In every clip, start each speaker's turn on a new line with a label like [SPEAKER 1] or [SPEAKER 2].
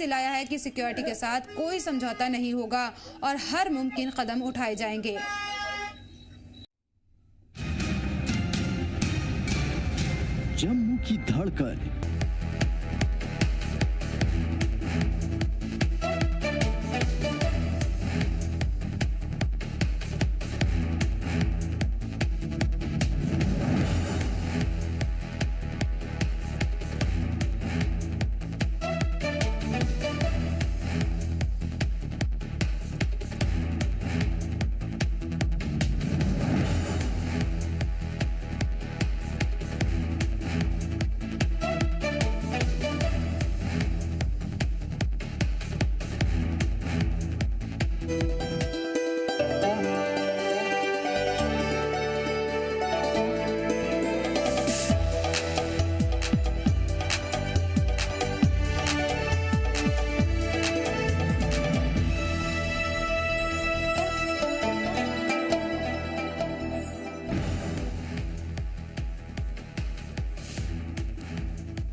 [SPEAKER 1] दिलाया है कि सिक्योरिटी के साथ कोई समझौता नहीं होगा और हर मुमकिन कदम उठाए जाएंगे।
[SPEAKER 2] जम्मू की धड़कन।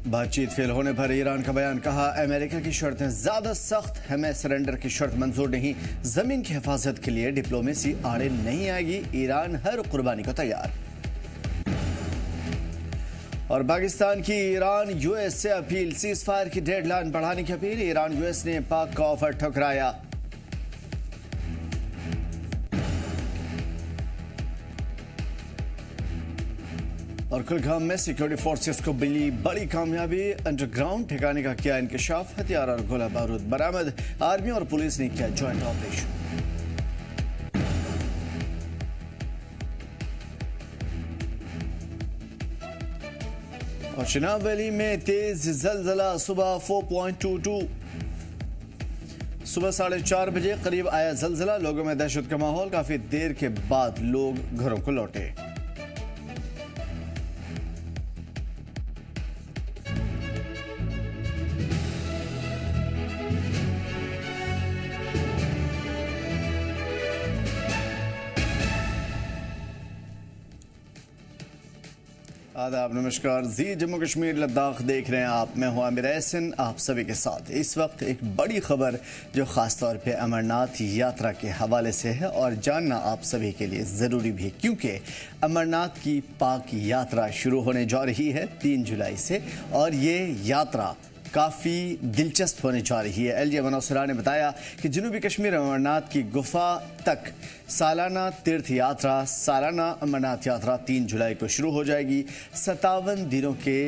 [SPEAKER 2] बातचीत फेल होने पर ईरान का बयान, कहा अमेरिका की शर्तें ज्यादा सख्त, हमें सरेंडर की शर्त मंजूर नहीं, जमीन की हिफाजत के लिए डिप्लोमेसी आड़े नहीं आएगी, ईरान हर कुर्बानी को तैयार। और पाकिस्तान की ईरान यूएस से अपील, सीज फायर की डेडलाइन बढ़ाने की अपील, ईरान यूएस ने पाक का ऑफर ठुकराया। और कुलगाम में सिक्योरिटी फोर्सेस को मिली बड़ी कामयाबी, अंडरग्राउंड ठिकाने का किया इंकशाफ, हथियार और गोला बारूद बरामद, आर्मी और पुलिस ने किया ज्वाइंट ऑपरेशन। और चिनाब वैली में तेज जलजला, सुबह 4.22, सुबह 4:30 बजे करीब आया जलजला, लोगों में दहशत का माहौल, काफी देर के बाद लोग घरों को लौटे। आदाब, नमस्कार। जी जम्मू कश्मीर लद्दाख देख रहे हैं आप, मैं हूं आमिर एहसन, आप सभी के साथ। इस वक्त एक बड़ी खबर जो ख़ास तौर पे अमरनाथ यात्रा के हवाले से है और जानना आप सभी के लिए ज़रूरी भी, क्योंकि अमरनाथ की पाक यात्रा शुरू होने जा रही है 3 जुलाई से और ये यात्रा काफ़ी दिलचस्प होने जा रही है। एलजी मनोसरा ने बताया कि जनूबी कश्मीर अमरनाथ की गुफा तक सालाना तीर्थ यात्रा, सालाना अमरनाथ यात्रा 3 जुलाई को शुरू हो जाएगी। 57 दिनों के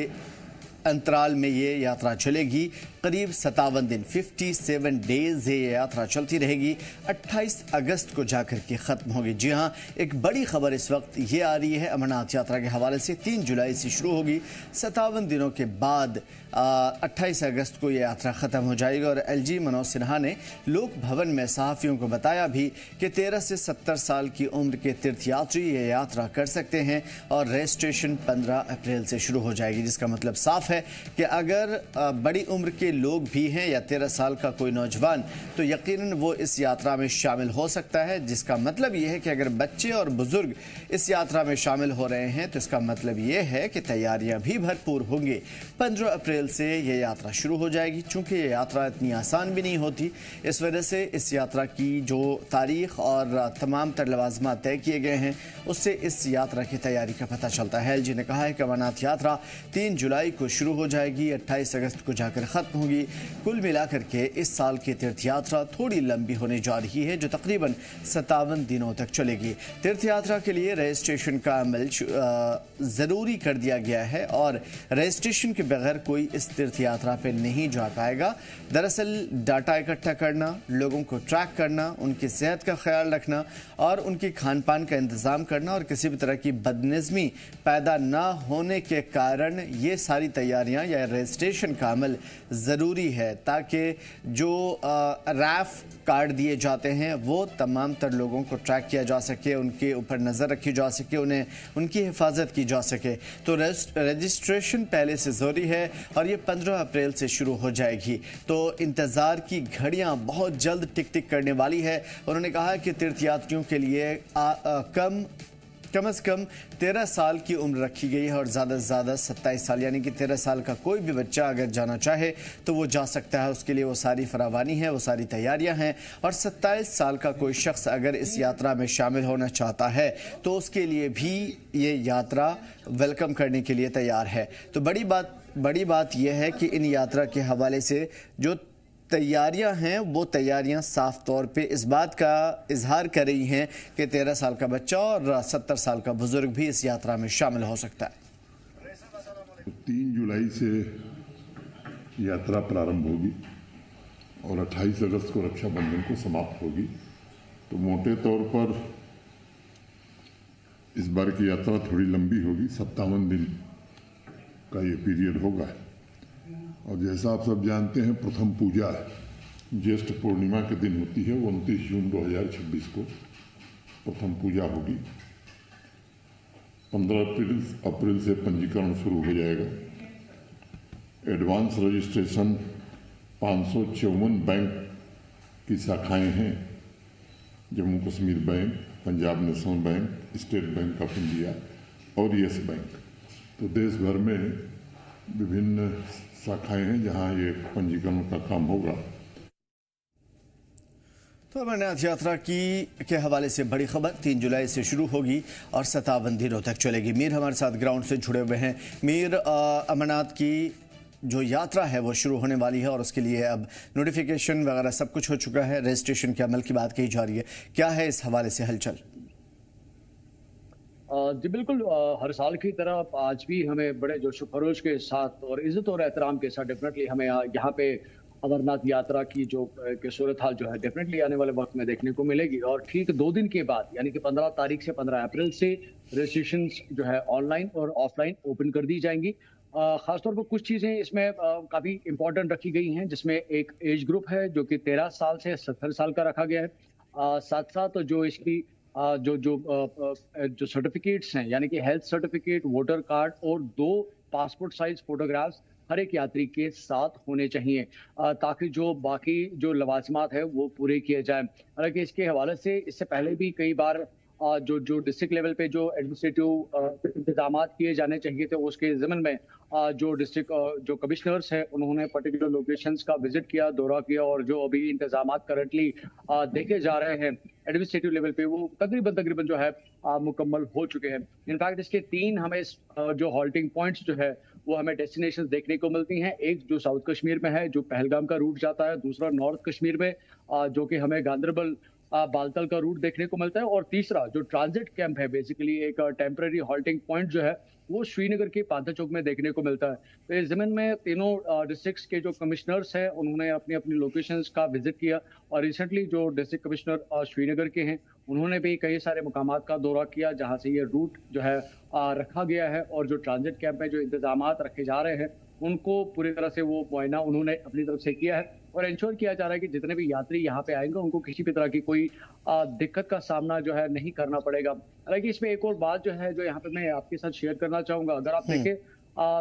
[SPEAKER 2] अंतराल में ये यात्रा चलेगी, करीब 57 दिन, 57 डेज ये यात्रा चलती रहेगी। 28 अगस्त को जाकर के ख़त्म होगी। जी हाँ, एक बड़ी खबर इस वक्त ये आ रही है अमरनाथ यात्रा के हवाले से। 3 जुलाई से शुरू होगी, 57 दिनों के बाद 28 अगस्त को ये यात्रा ख़त्म हो जाएगी। और एलजी मनोज सिन्हा ने लोक भवन में सहाफ़ियों को बताया भी कि 13 से 70 साल की उम्र के तीर्थयात्री ये यात्रा कर सकते हैं और रजिस्ट्रेशन 15 अप्रैल से शुरू हो जाएगी, जिसका मतलब साफ है कि अगर बड़ी उम्र के लोग भी हैं या 13 साल का कोई नौजवान, तो यकीनन वो इस यात्रा में शामिल हो सकता है। जिसका मतलब ये है कि अगर बच्चे और बुजुर्ग इस यात्रा में शामिल हो रहे हैं तो इसका मतलब ये है कि तैयारियां भी भरपूर होंगी। 15 अप्रैल से ये यात्रा शुरू हो जाएगी। चूँकि ये यात्रा इतनी आसान भी नहीं होती, इस वजह से इस यात्रा की जो तारीख और तमाम तर लवाज़मात तय किए गए हैं, उससे इस यात्रा की तैयारी का पता चलता है। एलजी ने कहा है कि अमरनाथ यात्रा 3 जुलाई को शुरू हो जाएगी, 28 अगस्त को जाकर ख़त्म होगी। कुल मिलाकर के इस साल की तीर्थ यात्रा थोड़ी लंबी होने जा रही है, जो तकरीबन 57 दिनों तक चलेगी। तीर्थ यात्रा के लिए रजिस्ट्रेशन का अमल ज़रूरी कर दिया गया है और रजिस्ट्रेशन के बगैर कोई इस तीर्थ यात्रा पर नहीं जा पाएगा। दरअसल डाटा इकट्ठा करना, लोगों को ट्रैक करना, उनकी सेहत का ख्याल रखना और उनकी खान पान का इंतज़ाम करना और किसी भी तरह की बदनिज़मी पैदा ना होने के कारण ये सारी तैयारियां या रजिस्ट्रेशन का अमल ज़रूरी है, ताकि जो रैफ कार्ड दिए जाते हैं वो तमाम तर लोगों को ट्रैक किया जा सके, उनके ऊपर नज़र रखी जा सके, उन्हें उनकी हिफाजत की जा सके। तो रजिस्ट्रेशन पहले से ज़रूरी है और ये 15 अप्रैल से शुरू हो जाएगी। तो इंतज़ार की घड़ियां बहुत जल्द टिक टिक करने वाली है। उन्होंने कहा कि तीर्थयात्रियों के लिए कम कम से कम 13 साल की उम्र रखी गई है और ज़्यादा से ज़्यादा 27 साल, यानी कि 13 साल का कोई भी बच्चा अगर जाना चाहे तो वो जा सकता है। उसके लिए वो सारी फरावानी है, वो सारी तैयारियां हैं। और 27 साल का कोई शख्स अगर इस यात्रा में शामिल होना चाहता है तो उसके लिए भी ये यात्रा वेलकम करने के लिए तैयार है। तो बड़ी बात यह है कि इन यात्रा के हवाले से जो तैयारियां हैं वो तैयारियां साफ तौर पे इस बात का इजहार कर रही हैं कि 13 साल का बच्चा और 70 साल का बुजुर्ग भी इस यात्रा में शामिल हो सकता है।
[SPEAKER 3] 3 जुलाई से यात्रा प्रारंभ होगी और 28 अगस्त को रक्षाबंधन को समाप्त होगी। तो मोटे तौर पर इस बार की यात्रा थोड़ी लंबी होगी, 57 दिन का ये पीरियड होगा। और जैसा आप सब जानते हैं, प्रथम पूजा ज्येष्ठ पूर्णिमा के दिन होती है। 29 जून 2026 को प्रथम पूजा होगी। 15 अप्रैल से पंजीकरण शुरू हो जाएगा। एडवांस रजिस्ट्रेशन 554 बैंक की शाखाएं हैं। Jammu Kashmir bank, Punjab national bank, state bank of India और येस बैंक। तो देश भर में विभिन्न शाखाएं हैं जहां ये पंजीकरण का काम होगा।
[SPEAKER 2] तो अमरनाथ यात्रा के हवाले से बड़ी खबर 3 जुलाई से शुरू होगी और 57 दिनों तक चलेगी। मीर हमारे साथ ग्राउंड से जुड़े हुए हैं। मीर, अमरनाथ की जो यात्रा है वो शुरू होने वाली है और उसके लिए अब नोटिफिकेशन वगैरह सब कुछ हो चुका है। रजिस्ट्रेशन के अमल की बात कही जा रही है, क्या है इस हवाले से हलचल?
[SPEAKER 4] जी बिल्कुल, हर साल की तरह आज भी हमें बड़े जोश खरोश के साथ और इज्जत और एहतराम के साथ डेफिनेटली हमें यहाँ पे अमरनाथ यात्रा की जो सूरत हाल जो है डेफिनेटली आने वाले वक्त में देखने को मिलेगी। और ठीक 2 दिन के बाद यानी कि 15 तारीख से 15 अप्रैल से रजिस्ट्रेशन जो है ऑनलाइन और ऑफलाइन ओपन कर दी जाएंगी। खासतौर पर कुछ चीज़ें इसमें काफ़ी इंपॉर्टेंट रखी गई हैं, जिसमें एक एज ग्रुप है जो कि 13 साल से 70 साल का रखा गया है। साथ साथ जो इसकी जो सर्टिफिकेट्स हैं यानी कि हेल्थ सर्टिफिकेट, वोटर कार्ड और 2 पासपोर्ट साइज फोटोग्राफ्स हर एक यात्री के साथ होने चाहिए, ताकि जो बाकी जो लवाजमात है वो पूरे किए जाएं। हालांकि इसके हवाले से इससे पहले भी कई बार जो डिस्ट्रिक्ट लेवल पे जो एडमिनिस्ट्रेटिव इंतजाम किए जाने चाहिए थे, उसके ज़िम्मन में जो डिस्ट्रिक्ट जो कमिश्नर्स हैं उन्होंने पर्टिकुलर लोकेशंस का विजिट किया, दौरा किया और जो अभी इंतजाम करंटली देखे जा रहे हैं एडमिनिस्ट्रेटिव लेवल पे वो तकरीबन जो है मुकम्मल हो चुके हैं। इनफैक्ट इसके 3 हमें जो हॉल्टिंग पॉइंट्स जो है वो हमें डेस्टिनेशंस देखने को मिलती हैं। एक जो साउथ कश्मीर में है, जो पहलगाम का रूट जाता है। दूसरा नॉर्थ कश्मीर में जो कि हमें गांदरबल बालतल का रूट देखने को मिलता है। और तीसरा जो ट्रांजिट कैंप है, बेसिकली एक टेम्पररी हॉल्टिंग पॉइंट जो है वो श्रीनगर के पांथा चौक में देखने को मिलता है। तो इस ज़मीन में तीनों डिस्ट्रिक्ट्स के जो कमिश्नर्स हैं उन्होंने अपनी अपनी लोकेशंस का विजिट किया। और रिसेंटली जो डिस्ट्रिक्ट कमिश्नर श्रीनगर के हैं उन्होंने भी कई सारे मुकामात का दौरा किया जहां से ये रूट जो है रखा गया है। और जो ट्रांजिट कैंप में जो इंतजामात रखे जा रहे हैं उनको पूरी तरह से वो मुआयना उन्होंने अपनी तरफ से किया है और इंश्योर किया जा रहा है कि जितने भी यात्री यहाँ पे आएंगे उनको किसी भी तरह की कोई दिक्कत का सामना जो है नहीं करना पड़ेगा। हालांकि इसमें एक और बात जो है जो यहाँ पे मैं आपके साथ शेयर करना चाहूँगा, अगर आप देखें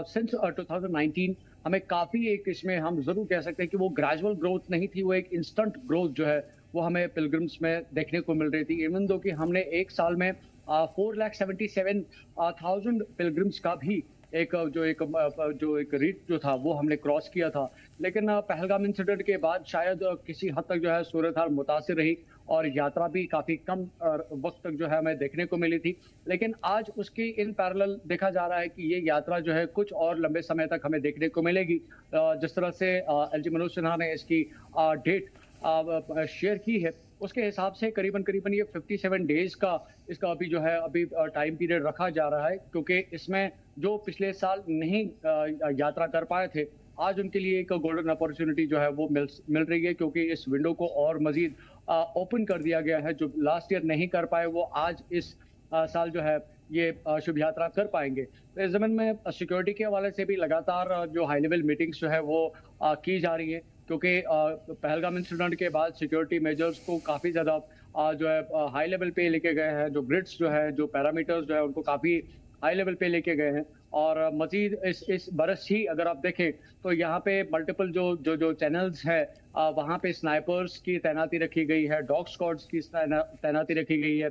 [SPEAKER 4] सिंस 2019 हमें काफ़ी एक इसमें हम ज़रूर कह सकते हैं कि वो ग्रेजुअल ग्रोथ नहीं थी, वो एक इंस्टेंट ग्रोथ जो है वो हमें पिलग्रिम्स में देखने को मिल रही थी। इवन दो कि हमने एक साल में 4,77,000 पिलग्रिम्स का भी एक रीट जो था वो हमने क्रॉस किया था। लेकिन पहलगाम इंसिडेंट के बाद शायद किसी हद तक जो है सूरत हाल मुतासिर रही और यात्रा भी काफ़ी कम वक्त तक जो है हमें देखने को मिली थी। लेकिन आज उसके इन पैरेलल देखा जा रहा है कि ये यात्रा जो है कुछ और लंबे समय तक हमें देखने को मिलेगी। जिस तरह से एलजी मनोज सिन्हा ने इसकी डेट शेयर की है उसके हिसाब से करीबन ये 57 डेज का इसका अभी जो है अभी टाइम पीरियड रखा जा रहा है, क्योंकि इसमें जो पिछले साल नहीं यात्रा कर पाए थे आज उनके लिए एक गोल्डन अपॉर्चुनिटी जो है वो मिल रही है, क्योंकि इस विंडो को और मजीद ओपन कर दिया गया है। जो लास्ट ईयर नहीं कर पाए वो आज इस साल जो है ये शुभ यात्रा कर पाएंगे। तो इस ज़मीन में सिक्योरिटी के हवाले से भी लगातार जो हाई लेवल मीटिंग्स जो है वो की जा रही है, क्योंकि पहलगाम इंसिडेंट के बाद सिक्योरिटी मेजर्स को काफ़ी ज़्यादा जो है हाई लेवल पे लेके गए हैं। जो ग्रिड्स जो है जो पैरामीटर्स जो है उनको काफ़ी हाई लेवल पे लेके गए हैं और मजीद इस बरस ही अगर आप देखें तो यहाँ पे मल्टीपल जो चैनल्स है, वहाँ पे स्नाइपर्स की तैनाती रखी गई है, डॉग स्क्वाड्स की तैनाती रखी गई है,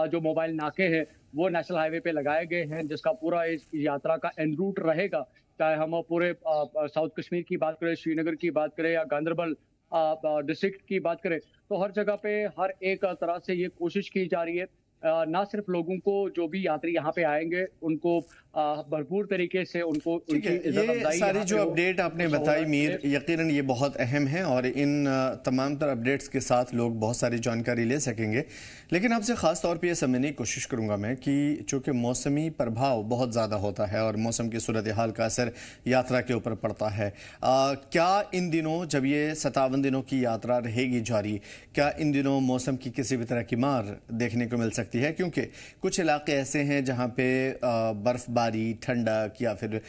[SPEAKER 4] जो मोबाइल नाके हैं वो नेशनल हाईवे पे लगाए गए हैं, जिसका पूरा इस यात्रा का एन रूट रहेगा। चाहे हम पूरे साउथ कश्मीर की बात करें, श्रीनगर की बात करें या गांदरबल डिस्ट्रिक्ट की बात करें, तो हर जगह पे हर एक तरह से ये कोशिश की जा रही है ना सिर्फ लोगों को, जो भी यात्री यहाँ पे आएंगे उनको भरपूर तरीके से उनको
[SPEAKER 2] ठीक है। ये सारी जो अपडेट आपने बताई मीर, यकीनन ये बहुत अहम है और इन तमाम तर अपडेट्स के साथ लोग बहुत सारी जानकारी ले सकेंगे। लेकिन आपसे ख़ास तौर पे ये समझने की कोशिश करूंगा मैं कि चूँकि मौसमी प्रभाव बहुत ज़्यादा होता है और मौसम की सूरत हाल का असर यात्रा के ऊपर पड़ता है, क्या इन दिनों जब ये 57 दिनों की यात्रा रहेगी जारी, क्या इन दिनों मौसम की किसी भी तरह की मार देखने को मिल सकती है? क्योंकि कुछ इलाके ऐसे हैं जहाँ पे बर्फबारी, ठंडक या फिर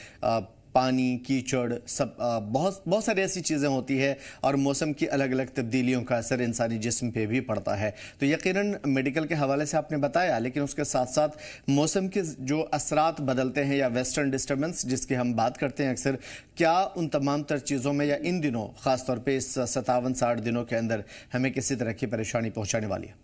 [SPEAKER 2] पानी, कीचड़, सब बहुत सारी ऐसी चीज़ें होती है और मौसम की अलग अलग तब्दीलियों का असर इंसानी जिस्म पे भी पड़ता है। तो यकीनन मेडिकल के हवाले से आपने बताया, लेकिन उसके साथ साथ मौसम के जो असरात बदलते हैं या वेस्टर्न डिस्टर्बेंस जिसकी हम बात करते हैं अक्सर, क्या उन तमाम तर चीज़ों में या इन दिनों ख़ासतौर पर इस 57-60 दिनों के अंदर हमें किसी तरह की परेशानी पहुँचाने वाली है?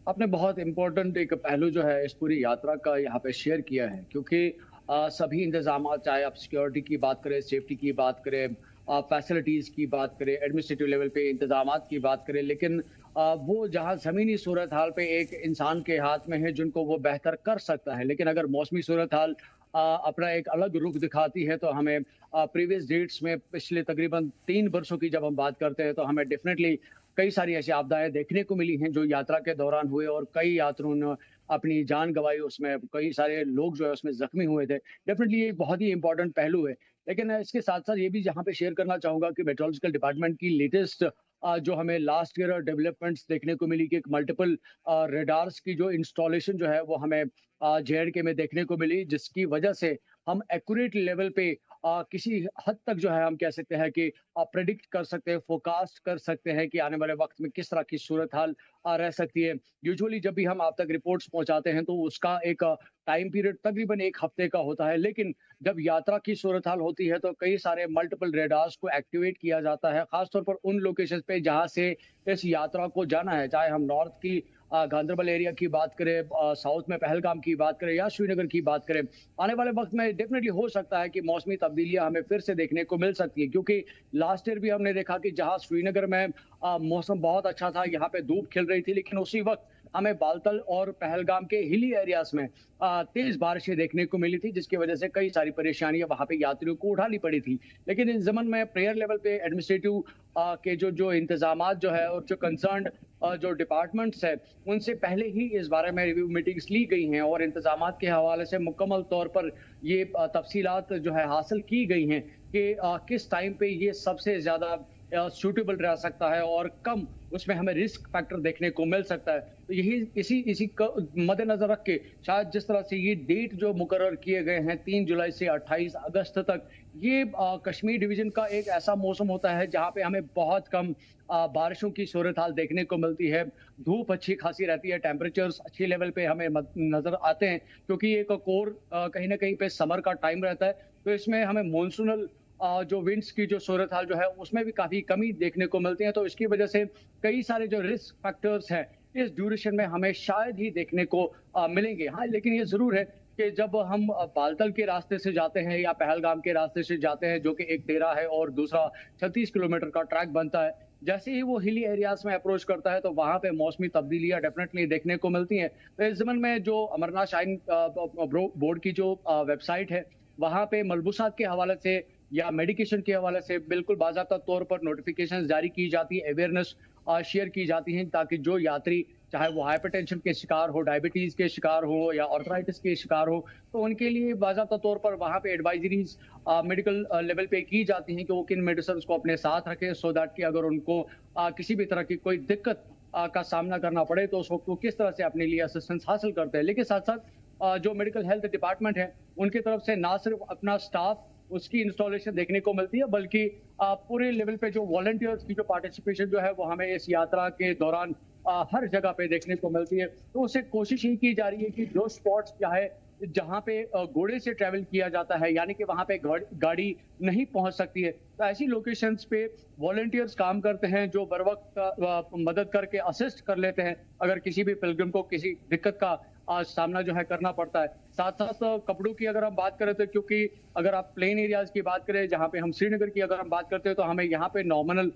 [SPEAKER 4] आपने बहुत इम्पोर्टेंट एक पहलू जो है इस पूरी यात्रा का यहाँ पे शेयर किया है, क्योंकि सभी इंतजाम, चाहे आप सिक्योरिटी की बात करें, सेफ्टी की बात करें, फैसिलिटीज़ की बात करें, एडमिनिस्ट्रेटिव लेवल पे इंतजामात की बात करें, लेकिन वो जहाँ ज़मीनी सूरत हाल पे एक इंसान के हाथ में है जिनको वो बेहतर कर सकता है। लेकिन अगर मौसमी सूरत हाल अपना एक अलग रुख दिखाती है तो हमें प्रीवियस डेट्स में पिछले तकरीबन 3 वर्षों की जब हम बात करते हैं तो हमें डेफिनेटली कई सारी ऐसी आपदाएं देखने को मिली हैं जो यात्रा के दौरान हुए और कई यात्रियों ने अपनी जान गंवाई, उसमें कई सारे लोग जो है उसमें जख्मी हुए थे। डेफिनेटली ये बहुत ही इंपॉर्टेंट पहलू है। लेकिन इसके साथ साथ ये भी यहाँ पे शेयर करना चाहूंगा कि मेट्रोलॉजिकल डिपार्टमेंट की लेटेस्ट जो हमें लास्ट ईयर डेवलपमेंट्स देखने को मिली कि एक मल्टीपल रेडार्स की जो इंस्टॉलेशन जो है वो हमें JNK में देखने को मिली, जिसकी वजह से हम एक्यूरेट लेवल पे किसी हद तक जो है हम कह सकते हैं कि प्रेडिक्ट कर सकते हैं, फोरकास्ट कर सकते हैं कि आने वाले वक्त में किस तरह की सूरत हाल रह सकती है। यूजुअली जब भी हम आप तक रिपोर्ट्स पहुंचाते हैं तो उसका एक टाइम पीरियड तकरीबन 1 हफ्ते का होता है, लेकिन जब यात्रा की सूरत हाल होती है तो कई सारे मल्टीपल रेडार्स को एक्टिवेट किया जाता है, खासतौर पर उन लोकेशन पे जहां से इस यात्रा को जाना है। चाहे हम नॉर्थ की गांदरबल एरिया की बात करें, साउथ में पहलगाम की बात करें या श्रीनगर की बात करें, आने वाले वक्त में डेफिनेटली हो सकता है कि मौसमी तब्दीलियां हमें फिर से देखने को मिल सकती है, क्योंकि लास्ट ईयर भी हमने देखा कि जहां श्रीनगर में मौसम बहुत अच्छा था, यहाँ पे धूप खिल रही थी, लेकिन उसी वक्त हमें बालतल और पहलगाम के हिली एरियाज में तेज बारिशें देखने को मिली थी, जिसकी वजह से कई सारी परेशानियां वहां पे यात्रियों को उठानी पड़ी थी। लेकिन इस जमन में प्रेयर लेवल पे एडमिनिस्ट्रेटिव के जो इंतजामात जो है और जो कंसर्न जो डिपार्टमेंट्स है उनसे पहले ही इस बारे में रिव्यू मीटिंग्स ली गई हैं और इंतजामात के हवाले से मुकम्मल तौर पर ये तफसीलात जो है हासिल की गई हैं कि किस टाइम पे ये सबसे ज्यादा सूटेबल रह सकता है और कम उसमें हमें रिस्क फैक्टर देखने को मिल सकता है। तो यही इसी मद्देनजर रख के शायद जिस तरह से ये डेट जो मुकर्रर किए गए हैं 3 जुलाई से 28 अगस्त तक, ये कश्मीर डिवीजन का एक ऐसा मौसम होता है जहां पे हमें बहुत कम बारिशों की सूरत हाल देखने को मिलती है, धूप अच्छी खासी रहती है, टेम्परेचर्स अच्छी लेवल पे हमें नजर आते हैं, क्योंकि एक कोर कहीं ना कहीं पे समर का टाइम रहता है। तो इसमें हमें मॉनसूनल जो विंड्स की जो सूरत हाल जो है उसमें भी काफी कमी देखने को मिलती है। तो इसकी वजह से कई सारे जो रिस्क फैक्टर्स हैं इस ड्यूरेशन में हमें शायद ही देखने को मिलेंगे। हाँ, लेकिन ये जरूर है कि जब हम बालतल के रास्ते से जाते हैं या पहलगाम के रास्ते से जाते हैं, जो कि एक 13 है और दूसरा 36 किलोमीटर का ट्रैक बनता है, जैसे ही वो हिली एरियाज में अप्रोच करता है तो वहां पे मौसमी तब्दीलियां डेफिनेटली देखने को मिलती हैं। तो इस जमन में जो अमरनाथ शाइन बोर्ड की जो वेबसाइट है वहां पे मलबूसात के हवाले से या मेडिकेशन के हवाले से बिल्कुल बाज़ाब्ता तौर पर नोटिफिकेशन जारी की जाती है, अवेयरनेस शेयर की जाती हैं, ताकि जो यात्री चाहे वो हाइपरटेंशन के शिकार हो, डायबिटीज के शिकार हो या आर्थराइटिस के शिकार हो, तो उनके लिए बाज़ाब्ता तौर पर वहाँ पे एडवाइजरीज मेडिकल लेवल पे की जाती हैं कि वो किन मेडिसिन को अपने साथ रखें, सो दैट कि अगर उनको किसी भी तरह की कोई दिक्कत का सामना करना पड़े तो उस वक्त वो किस तरह से अपने लिए असिस्टेंस हासिल करते हैं। लेकिन साथ साथ जो मेडिकल हेल्थ डिपार्टमेंट है उनकी तरफ से ना सिर्फ अपना स्टाफ उसकी इंस्टॉलेशन देखने को मिलती है, बल्कि पूरे लेवल पे जो वॉलंटियर्स की जो पार्टिसिपेशन जो है वो हमें इस यात्रा के दौरान हर जगह पे देखने को मिलती है। तो उससे कोशिश ही की जा रही है कि जो स्पॉट्स चाहे जहाँ पे घोड़े से ट्रैवल किया जाता है, यानी कि वहाँ पे गाड़ी नहीं पहुंच सकती है। तो ऐसी लोकेशंस पे वॉलंटियर्स काम करते हैं जो बर वक्त मदद करके असिस्ट कर लेते हैं अगर किसी भी पिलग्रिम को किसी दिक्कत का सामना जो है करना पड़ता है। साथ साथ कपड़ों की अगर हम बात करें तो, क्योंकि अगर आप प्लेन एरियाज की बात करें जहाँ पे हम श्रीनगर की अगर हम बात करते हैं तो हमें यहाँ पे नॉर्मल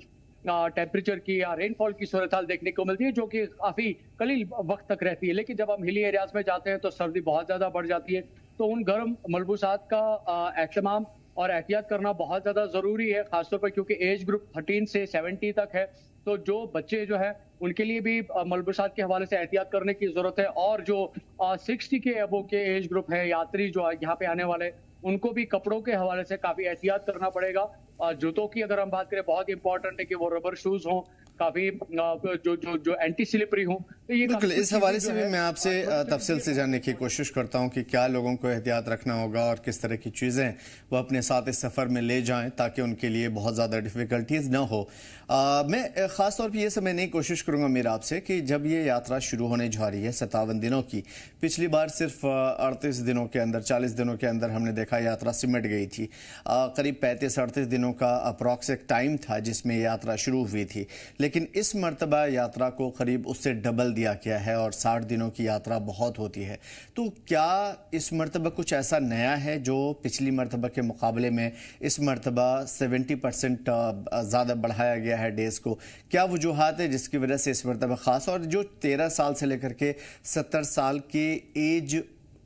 [SPEAKER 4] टेम्परेचर की या रेनफॉल की सूरत हाल देखने को मिलती है जो कि काफी कलील वक्त तक रहती है। लेकिन जब हम हिली एरियाज में जाते हैं तो सर्दी बहुत ज्यादा बढ़ जाती है। तो उन गर्म मलबूसात का एहतमाम और एहतियात करना बहुत ज्यादा जरूरी है, खासतौर पर क्योंकि एज ग्रुप 13 से 70 तक है। तो जो बच्चे जो है उनके लिए भी मलबूसात के हवाले से एहतियात करने की जरूरत है। और जो 60 के अबो के एज ग्रुप है, यात्री जो यहाँ पे आने वाले, उनको भी कपड़ों के हवाले से काफी एहतियात करना पड़ेगा। जूतों की अगर हम बात करें, बहुत इंपॉर्टेंट है कि वो रबर शूज हों, काफी जो जो जो एंटी स्लिपरी हों। तो ये
[SPEAKER 2] बिल्कुल, इस हवाले से भी मैं आपसे तफसील से जानने की कोशिश करता हूं कि क्या लोगों को एहतियात रखना होगा और किस तरह की चीज़ें वो अपने साथ इस सफ़र में ले जाएं ताकि उनके लिए बहुत ज़्यादा डिफ़िकल्टीज ना हो। मैं ख़ास तौर पर यह समझने की कोशिश करूंगा मेरा आपसे कि जब ये यात्रा शुरू होने जा रही है 57 दिनों की, पिछली बार सिर्फ 38 दिनों के अंदर, 40 दिनों के अंदर हमने देखा यात्रा सिमट गई थी। करीब 35-38 दिनों का अप्रॉक्स एक टाइम था जिसमें यात्रा शुरू हुई थी, लेकिन इस मरतबा यात्रा को करीब उससे डबल दिया गया है और 60 दिनों की यात्रा बहुत होती है। तो क्या इस मरतबा कुछ ऐसा नया है जो पिछली मरतबा के मुकाबले में इस मरतबा 70% ज़्यादा बढ़ाया गया है डेज़ को? क्या वजूहात है जिसकी वजह से इस मरतबा ख़ास, और जो 13 साल से लेकर के 70 साल के एज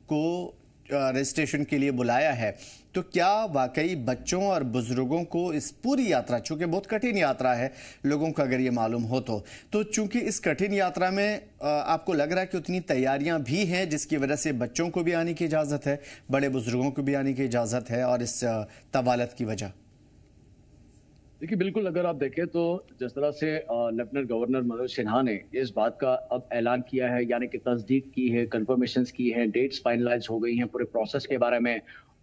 [SPEAKER 2] को रजिस्ट्रेशन के लिए बुलाया है, तो क्या वाकई बच्चों और बुजुर्गों को इस पूरी यात्रा, चूंकि बहुत कठिन यात्रा है लोगों को अगर ये मालूम हो तो चूंकि इस कठिन यात्रा में आपको लग रहा है कि उतनी तैयारियां भी हैं जिसकी वजह से बच्चों को भी आने की इजाज़त है, बड़े बुजुर्गों को भी आने की इजाज़त है, और इस तवालत की वजह?
[SPEAKER 4] देखिए, बिल्कुल अगर आप देखें तो जिस तरह से लेफ्टिनेंट गवर्नर मनोज सिन्हा ने इस बात का अब ऐलान किया है, यानी कि तस्दीक की है, कंफर्मेशंस की है, डेट्स फाइनलाइज हो गई हैं, पूरे प्रोसेस के बारे में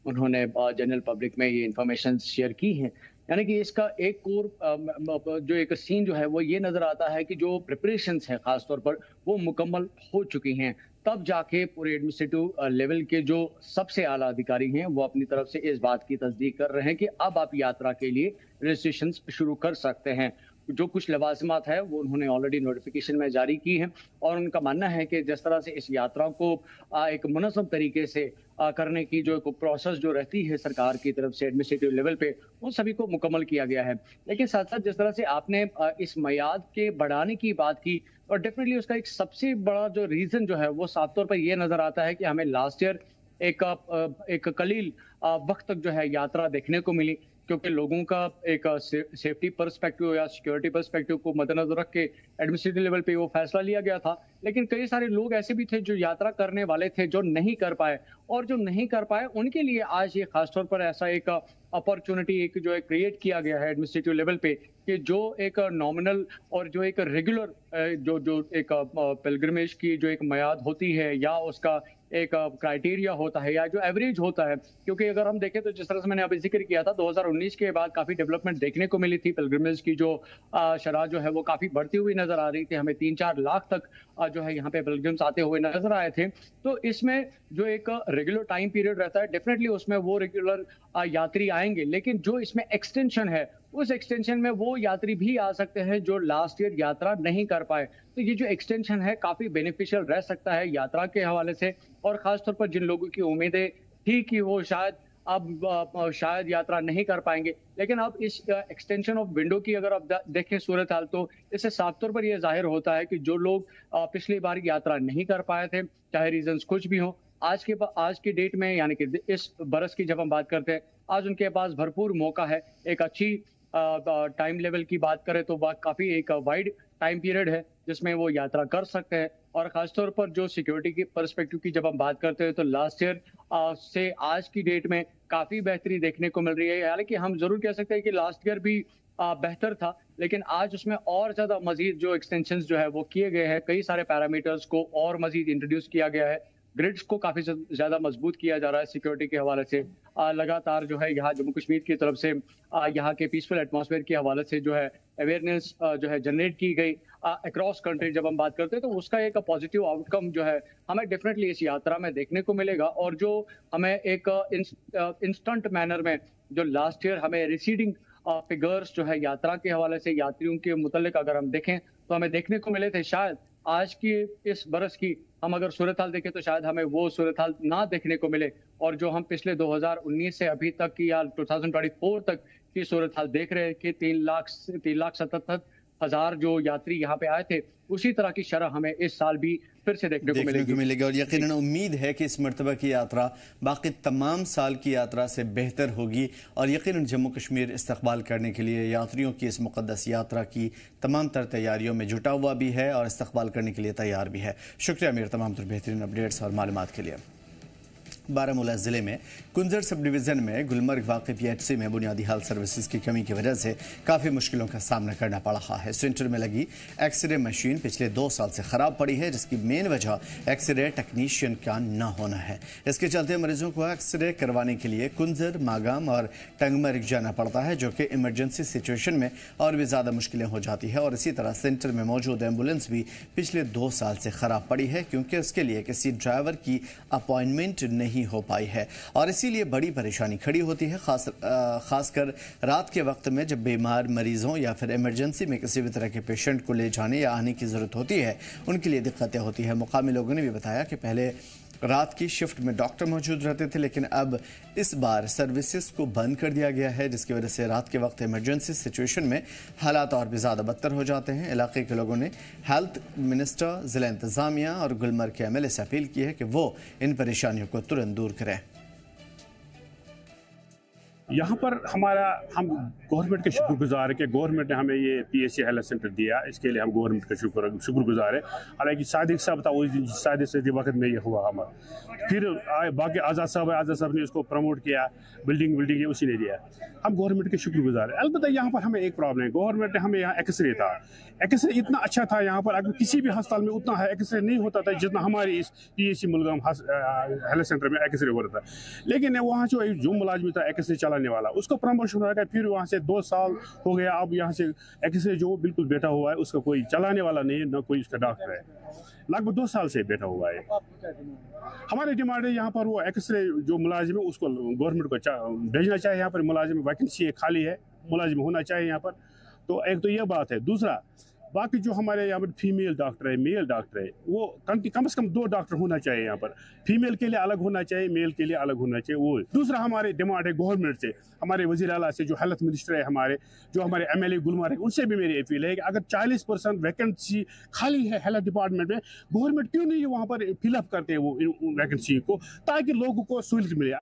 [SPEAKER 4] उन्होंने जनरल पब्लिक में ये इंफॉर्मेशन शेयर की है। यानी कि इसका एक कोर जो एक सीन जो है वो ये नजर आता है कि जो प्रिपरेशंस हैं खासतौर पर वो मुकम्मल हो चुकी हैं। तब जाके पूरे एडमिनिस्ट्रेटिव लेवल के जो सबसे आला अधिकारी हैं वो अपनी तरफ से इस बात की तस्दीक कर रहे हैं कि अब आप यात्रा के लिए रजिस्ट्रेशन शुरू कर सकते हैं। जो कुछ लवाजमात है वो उन्होंने ऑलरेडी नोटिफिकेशन में जारी की है, और उनका मानना है कि जिस तरह से इस यात्रा को एक मुनज़्ज़म तरीके से करने की जो एक प्रोसेस जो रहती है सरकार की तरफ से एडमिनिस्ट्रेटिव लेवल पे, उन सभी को मुकम्मल किया गया है। लेकिन साथ साथ जिस तरह से आपने इस मियाद के बढ़ाने की बात की, और डेफिनेटली उसका एक सबसे बड़ा जो रीजन जो है वो साफ तौर पर ये नजर आता है कि हमें लास्ट ईयर एक कलील वक्त तक जो है यात्रा देखने को मिली, क्योंकि लोगों का एक सेफ्टी पर्सपेक्टिव या सिक्योरिटी पर्सपेक्टिव को मद्देनजर रख के एडमिनिस्ट्रेटिव लेवल पे वो फैसला लिया गया था। लेकिन कई सारे लोग ऐसे भी थे जो यात्रा करने वाले थे जो नहीं कर पाए, और जो नहीं कर पाए उनके लिए आज ये खासतौर पर ऐसा एक अपॉर्चुनिटी एक जो है क्रिएट किया गया है एडमिनिस्ट्रेटिव लेवल पे, कि जो एक नॉमिनल और जो एक रेगुलर जो जो एक पिलग्रिमेज की जो एक मियाद होती है या उसका एक क्राइटेरिया होता है या जो एवरेज होता है, क्योंकि अगर हम देखें तो जिस तरह से मैंने अभी जिक्र किया था 2019 के बाद काफी डेवलपमेंट देखने को मिली थी, पिलग्रिमेज की जो शरह जो है वो काफी बढ़ती हुई नजर आ रही थी, हमें 3-4 लाख तक जो है यहाँ पे पिलग्रिम्स आते हुए नजर आए थे। तो इसमें जो एक रेगुलर टाइम पीरियड रहता है डेफिनेटली उसमें वो रेगुलर यात्री आएंगे, लेकिन जो इसमें एक्सटेंशन है उस एक्सटेंशन में वो यात्री भी आ सकते हैं जो लास्ट ईयर यात्रा नहीं कर पाए। तो ये जो एक्सटेंशन है काफी बेनिफिशियल रह सकता है यात्रा के हवाले से, और खासतौर पर जिन लोगों की उम्मीदें थी कि वो शायद यात्रा नहीं कर पाएंगे, लेकिन अब इस एक्सटेंशन ऑफ विंडो की अगर आप देखें सूरत हाल, तो इससे साफ तौर पर यह जाहिर होता है कि जो लोग पिछली बार यात्रा नहीं कर पाए थे, चाहे रीजंस कुछ भी हो, आज की डेट में यानी कि इस बरस की जब हम बात करते हैं, आज उनके पास भरपूर मौका है। एक अच्छी टाइम लेवल की बात करें तो काफी एक वाइड टाइम पीरियड है जिसमें वो यात्रा कर सकते हैं, और खासतौर पर जो सिक्योरिटी की पर्सपेक्टिव की जब हम बात करते हैं तो लास्ट ईयर से आज की डेट में काफी बेहतरी देखने को मिल रही है। हालांकि हम जरूर कह सकते हैं कि लास्ट ईयर भी बेहतर था, लेकिन आज उसमें और ज्यादा मजीद जो एक्सटेंशन जो है वो किए गए हैं, कई सारे पैरामीटर्स को और मजीद इंट्रोड्यूस किया गया है। ग्रिड्स को काफी ज्यादा मजबूत किया जा रहा है सिक्योरिटी के हवाले से। लगातार जो है यहाँ जम्मू कश्मीर की तरफ से यहाँ के पीसफुल एटमॉस्फेयर के हवाले से जो है अवेयरनेस जो है जनरेट की गई अक्रॉस कंट्री। जब हम बात करते हैं तो उसका एक पॉजिटिव आउटकम जो है हमें डेफिनेटली इस यात्रा में देखने को मिलेगा, और जो हमें एक इंस्टेंट मैनर में जो लास्ट ईयर हमें रिसीडिंग फिगर्स जो है यात्रा के हवाले से यात्रियों के मुतल्लिक अगर हम देखें तो हमें देखने को मिले थे, शायद आज की इस बरस की हम अगर सूरत हाल देखें तो शायद हमें वो सूरत हाल ना देखने को मिले, और जो हम पिछले 2019 से अभी तक की या 2024 तक की सूरत हाल देख रहे हैं कि 3,77,000 जो यात्री यहाँ पे आए थे, उसी तरह की शरह हमें इस साल भी फिर से देखने को मिलेगी।
[SPEAKER 2] और यकीनन उम्मीद है कि इस मरतबा की यात्रा बाकी तमाम साल की यात्रा से बेहतर होगी, और यकीनन जम्मू कश्मीर इस्तकबाल करने के लिए यात्रियों की इस मुक़द्दस यात्रा की तमाम तर तैयारियों में जुटा हुआ भी है और इस्तकबाल करने के लिए तैयार भी है। शुक्रिया अमीर तमाम तर बेहतरीन अपडेट्स और मालूमात के लिए। बारामूला जिले में कुंजर सब डिवीज़न में गुलमर्ग वाक़ PHC में बुनियादी हाल सर्विसेज की कमी की वजह से काफ़ी मुश्किलों का सामना करना पड़ रहा है। सेंटर में लगी एक्सरे मशीन पिछले 2 साल से ख़राब पड़ी है, जिसकी मेन वजह एक्सरे टेक्नीशियन का न होना है। इसके चलते मरीजों को एक्सरे करवाने के लिए कुंजर, मागाम और टंगमर्ग जाना पड़ता है, जो कि इमरजेंसी सिचुएशन में और भी ज़्यादा मुश्किलें हो जाती है। और इसी तरह सेंटर में मौजूद एम्बुलेंस भी पिछले 2 साल से ख़राब पड़ी है, क्योंकि उसके लिए किसी ड्राइवर की अपॉइंटमेंट नहीं हो पाई है, और इसीलिए बड़ी परेशानी खड़ी होती है, खासकर रात के वक्त में जब बीमार मरीजों या फिर इमरजेंसी में किसी भी तरह के पेशेंट को ले जाने या आने की ज़रूरत होती है, उनके लिए दिक्कतें होती है। मुकामी लोगों ने भी बताया कि पहले रात की शिफ्ट में डॉक्टर मौजूद रहते थे, लेकिन अब इस बार सर्विसेज को बंद कर दिया गया है, जिसकी वजह से रात के वक्त इमरजेंसी सिचुएशन में हालात और भी ज़्यादा बदतर हो जाते हैं। इलाके के लोगों ने हेल्थ मिनिस्टर, ज़िला इंतज़ामिया और गुलमर्ग के MLA से अपील की है कि वो इन परेशानियों को तुरंत दूर करें।
[SPEAKER 5] यहाँ पर हम गवर्नमेंट के शुक्रगुजार है कि गवर्नमेंट ने हमें ये PHC हेल्थ सेंटर दिया, इसके लिए हम गवर्नमेंट के शुक्रगुजार है। हालांकि सादिक साहब था, उस दिन सादिक से वक्त में ये हुआ हमारा, फिर बाकी आज़ाद साहब ने इसको प्रमोट किया, बिल्डिंग उसी ने दिया। हम गवर्नमेंट के शुक्रगुजार है। अलबत्ता यहाँ पर हमें एक प्रॉब्लम है, गवर्नमेंट ने हमें यहाँ एक्सरे था, एक्सरे इतना अच्छा था यहाँ पर, अगर किसी भी अस्पताल में उतना है एक्सरे नहीं होता था जितना हमारे इस PHC मुलगाम हेल्थ सेंटर में एक्सरे हो रहा था। लेकिन वहाँ जो मुलाजिम था एक्सरे चलाने वाला, उसको प्रमोशन हो गया, फिर वहाँ से 2 साल हो गया, अब यहाँ से एक्सरे जो बिल्कुल बैठा हुआ है, उसका कोई चलाने वाला नहीं है, ना कोई उसका डॉक्टर है, लगभग 2 साल से बैठा हुआ है। हमारी डिमांड है यहाँ पर वो एक्सरे जो मुलाजिम है उसको गवर्नमेंट को भेजना चाहिए। यहाँ पर मुलाजिम वैकेंसी खाली है, मुलाजिम होना चाहिए यहाँ पर। तो एक तो ये बात है। दूसरा, बाकी जो हमारे यहाँ पर फीमेल डॉक्टर है, मेल डॉक्टर है, वो कम से कम 2 डॉक्टर होना चाहिए यहाँ पर, फीमेल के लिए अलग होना चाहिए, मेल के लिए अलग होना चाहिए। वो दूसरा हमारे डिमांड है गवर्नमेंट से, हमारे वज़ीर आला से, जो हेल्थ मिनिस्टर है हमारे, जो हमारे MLA गुलमर्ग है, उनसे भी मेरी अपील है कि अगर 40% वैकेंसी खाली है हेल्थ डिपार्टमेंट में, गवर्नमेंट क्यों नहीं वहाँ पर फिलअप करते हैं वो वैकेंसी को, ताकि लोगों को सहूलियत मिले।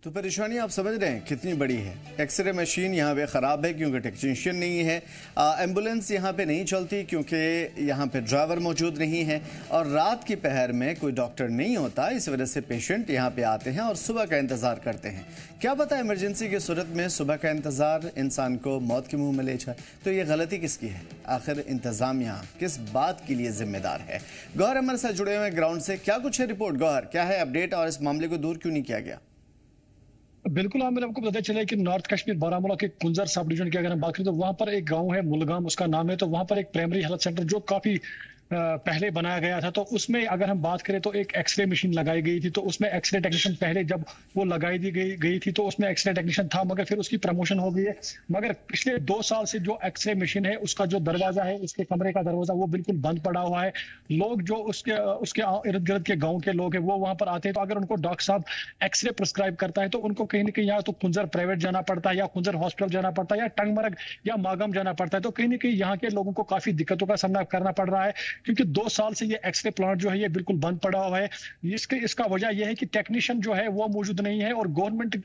[SPEAKER 2] तो परेशानी आप समझ रहे हैं कितनी बड़ी है। एक्सरे मशीन यहाँ पे ख़राब है क्योंकि टेक्नीशियन नहीं है, एम्बुलेंस यहाँ पे नहीं चलती क्योंकि यहाँ पे ड्राइवर मौजूद नहीं है, और रात की पहर में कोई डॉक्टर नहीं होता, इस वजह से पेशेंट यहाँ पे आते हैं और सुबह का इंतज़ार करते हैं। क्या पता इमरजेंसी की सूरत में सुबह का इंतज़ार इंसान को मौत के मुँह में ले जाए। तो ये गलती किसकी है? आखिर इंतज़ामिया किस बात के लिए जिम्मेदार है? गौहर हमारे साथ जुड़े हुए ग्राउंड से, क्या कुछ है रिपोर्ट? गौहर, क्या है अपडेट और इस मामले को दूर क्यों नहीं किया गया?
[SPEAKER 6] बिल्कुल आमिर, आपको पता चला कि नॉर्थ कश्मीर बारामूला के कुंजर सब डिवीजन की अगर हम बात करें तो वहां पर एक गांव है मुलगाम, उसका नाम है। तो वहां पर एक प्राइमरी हेल्थ सेंटर जो काफी पहले बनाया गया था, तो उसमें अगर हम बात करें तो एक एक्सरे मशीन लगाई गई थी। तो उसमें एक्सरे टेक्नीशियन पहले जब वो लगाई दी गई थी तो उसमें एक्सरे टेक्नीशियन था, मगर फिर उसकी प्रमोशन हो गई है। मगर पिछले 2 साल से जो एक्सरे मशीन है उसका जो दरवाजा है, उसके कमरे का दरवाजा, वो बिल्कुल बंद पड़ा हुआ है। लोग जो उसके इर्द गिर्द के गाँव के लोग हैं वो वहां पर आते हैं, तो अगर उनको डॉक्टर साहब एक्सरे प्रिस्क्राइब करता है तो उनको कहीं ना कहीं या तो कुंजर प्राइवेट जाना पड़ता है, या कुंजर हॉस्पिटल जाना पड़ता है, या टंगमर्ग या मागाम जाना पड़ता है। तो कहीं ना कहीं यहाँ के लोगों को काफी दिक्कतों का सामना करना पड़ रहा है, क्योंकि 2 साल से ये एक्सरे प्लांट जो है ये बिल्कुल बंद पड़ा हुआ है। इसका वजह यह है कि टेक्नीशियन जो है वो मौजूद नहीं है, और गवर्नमेंट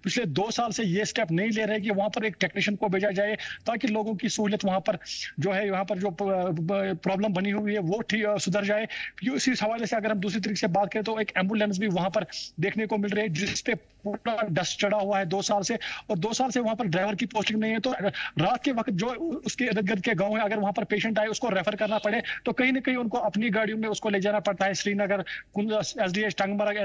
[SPEAKER 6] पिछले 2 साल से ये स्टेप नहीं ले रहे कि वहां पर एक टेक्नीशियन को भेजा जाए ताकि लोगों की सहूलियत वहां पर जो है, वहां पर जो प्रॉब्लम बनी हुई है वो सुधर जाए। इसी हवाले से अगर हम दूसरी तरीके से बात करें तो एक एम्बुलेंस भी वहां पर देखने को मिल रही है जिसपे पूरा डस्ट चढ़ा हुआ है 2 साल से, और 2 साल से वहां पर ड्राइवर की पोस्टिंग नहीं है। तो रात के वक्त जो उसके इर्द गिर्द के गाँव है, अगर वहां पर पेशेंट आए उसको रेफर करना पड़े तो कहीं ना कहीं उनको अपनी गाड़ियों में उसको ले जाना पड़ता है Srinagar, SDH Tangmarg,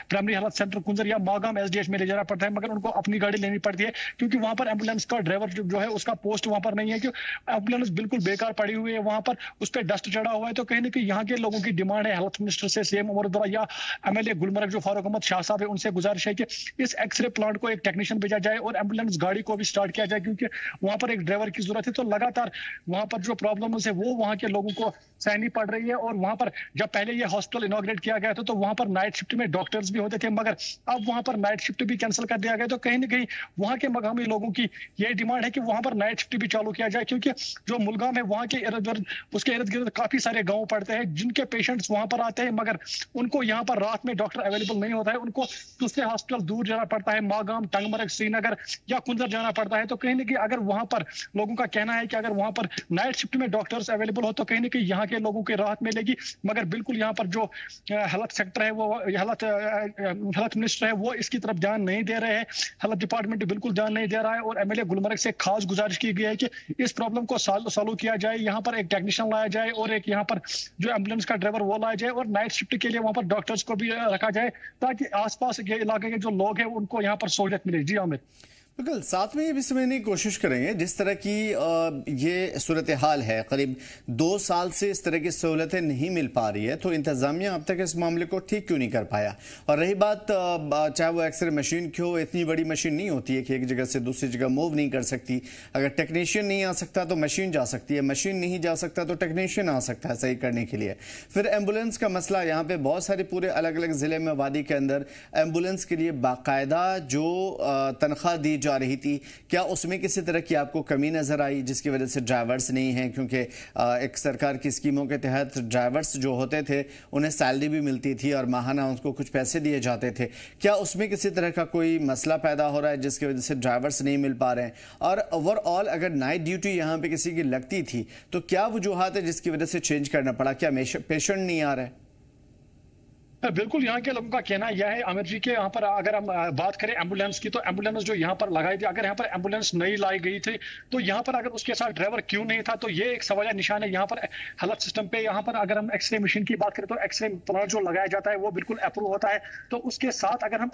[SPEAKER 6] primary health centre Kunzer या मागाम एसडीएच में ले जाना पड़ता है, मगर उनको अपनी गाड़ी लेनी पड़ती है क्योंकि वहां पर एम्बुलेंस का ड्राइवर जो है उसका पोस्ट वहां पर नहीं है, कि एम्बुलेंस बिल्कुल बेकार पड़ी हुई है, वहां पर उस पर डस्ट चढ़ा हुआ है। तो कहीं ना कहीं यहाँ के लोगों की डिमांड है हेल्थ मिनिस्टर से, सीएम उमर अब्दुल्ला या एमएलए गुलमर्ग जो फारूक अहमद शाह साहब है उनसे गुजारिश है कि इस एक्सरे प्लांट को एक टेक्नीशियन भेजा जाए और एम्बुलेंस गाड़ी को भी स्टार्ट किया जाए, क्योंकि वहां पर एक ड्राइवर की जरूरत है। तो लगातार वहां पर जो प्रॉब्लम है वो वहां के लोगों को सहनी पड़ रही है। और वहां पर जब पहले ये हॉस्पिटल इनॉग्रेट किया गया था तो वहां पर नाइट शिफ्ट में डॉक्टर्स भी होते थे, मगर अब वहां पर नाइट शिफ्ट भी कैंसिल कर दिया गया। तो कहीं ना कहीं वहां के मकामी लोगों की ये डिमांड है कि वहां पर नाइट शिफ्ट भी चालू किया जाए, क्योंकि जो मुलगाम है वहां के इर्द गिर्द, उसके इर्द गिर्द काफी सारे गांव पड़ते हैं जिनके पेशेंट्स वहां पर आते हैं, मगर उनको यहाँ पर रात में डॉक्टर अवेलेबल नहीं होता है, उनको दूसरे हॉस्पिटल दूर जाना पड़ता है, मागाम, टंगमरग, श्रीनगर या कुंजर जाना पड़ता है। तो कहीं ना कहीं अगर वहां पर लोगों का कहना है कि अगर वहां पर नाइट शिफ्ट में डॉक्टर्स अवेलेबल हो तो कहीं ना कहीं यहाँ के लोगों को राहत मिलेगी। मगर बिल्कुल यहाँ पर जो हेल्थ सेक्टर है, वो हेल्थ मिनिस्टर है, वो इसकी तरफ ध्यान नहीं दे रहे हैं, हेल्थ डिपार्टमेंट बिल्कुल ध्यान नहीं दे रहा है। और एमएलए गुलमर्ग से खास गुजारिश की गई है कि इस प्रॉब्लम को सॉल्व किया जाए, यहाँ पर एक टेक्नीशियन लाया जाए और एक यहाँ पर जो एम्बुलेंस का ड्राइवर वो लाया जाए और नाइट शिफ्ट के लिए वहां पर डॉक्टर्स को भी रखा जाए ताकि आसपास के इलाके के जो लोग हैं उनको यहाँ पर सहूलियत मिले। जी आमिर।
[SPEAKER 2] बिल्कुल, साथ में ये भी समझने की कोशिश करेंगे जिस तरह की ये सूरत हाल है, करीब 2 साल से इस तरह की सहूलतें नहीं मिल पा रही है, तो इंतजामिया अब तक इस मामले को ठीक क्यों नहीं कर पाया? और रही बात चाहे वो एक्सरे मशीन की हो, इतनी बड़ी मशीन नहीं होती है कि एक जगह से दूसरी जगह मूव नहीं कर सकती। अगर टेक्नीशियन नहीं आ सकता तो मशीन जा सकती है, मशीन नहीं जा सकता तो टेक्नीशियन आ सकता है सही करने के लिए। फिर एम्बुलेंस का मसला, यहाँ पे बहुत सारे पूरे अलग अलग ज़िले में वादी के अंदर एम्बुलेंस के लिए बाकायदा जो तनख्वाह दी जा रही थी, क्या उसमें किसी तरह की आपको कमी नजर आई जिसकी वजह से ड्राइवर्स नहीं हैं? क्योंकि एक सरकार की स्कीमों के तहत ड्राइवर्स जो होते थे उन्हें सैलरी भी मिलती थी और माहाना उनको कुछ पैसे दिए जाते थे। क्या उसमें किसी तरह का कोई मसला पैदा हो रहा है जिसकी वजह से ड्राइवर्स नहीं मिल पा रहे हैं? और ओवरऑल अगर नाइट ड्यूटी यहाँ पे किसी की लगती थी तो क्या वजूहात है जिसकी वजह से चेंज करना पड़ा? क्या पेशेंट नहीं आ रहा है?
[SPEAKER 6] बिल्कुल, यहाँ के लोगों का कहना यह है आमिर जी के यहाँ पर अगर हम बात करें एम्बुलेंस की, तो एम्बुलेंस जो यहाँ पर लगाई थी, अगर यहाँ पर एम्बुलेंस नहीं लाई गई थी तो यहाँ पर अगर उसके साथ ड्राइवर क्यों नहीं था, तो ये एक सवाल निशान है। यहाँ पर हेल्थ सिस्टम पे यहाँ पर अगर हम एक्सरे मशीन की बात करें तो एक्सरे प्लांट जो लगाया जाता है वो बिल्कुल अप्रूव होता है। तो उसके साथ अगर हम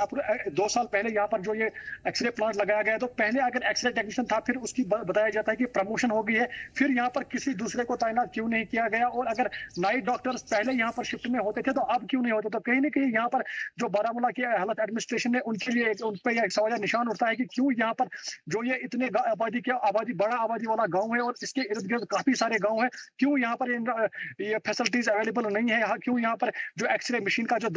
[SPEAKER 6] 2 साल पहले यहाँ पर जो ये एक्सरे प्लांट लगाया गया, तो पहले अगर एक्सरे टेक्नीशियन था फिर उसकी बताया जाता है कि प्रमोशन हो गई है, फिर यहाँ पर किसी दूसरे को तैनात क्यों नहीं किया गया? और अगर नाइट डॉक्टर्स पहले यहाँ पर शिफ्ट में होते थे तो अब क्यों नहीं होते? तो कहीं ना कहीं यहाँ पर जो बारामूला की हेल्थ एडमिनिस्ट्रेशन है उनके लिए उन पर एक सवाल निशान उठता है कि क्यों यहाँ पर जो ये इतने बड़ा आबादी वाला गांव है और इसके इर्द गिर्द काफी सारे गांव है, क्यों यहाँ पर ये फैसिलिटीज अवेलेबल नहीं है? क्यों यहाँ पर जो एक्सरे मशीन का जो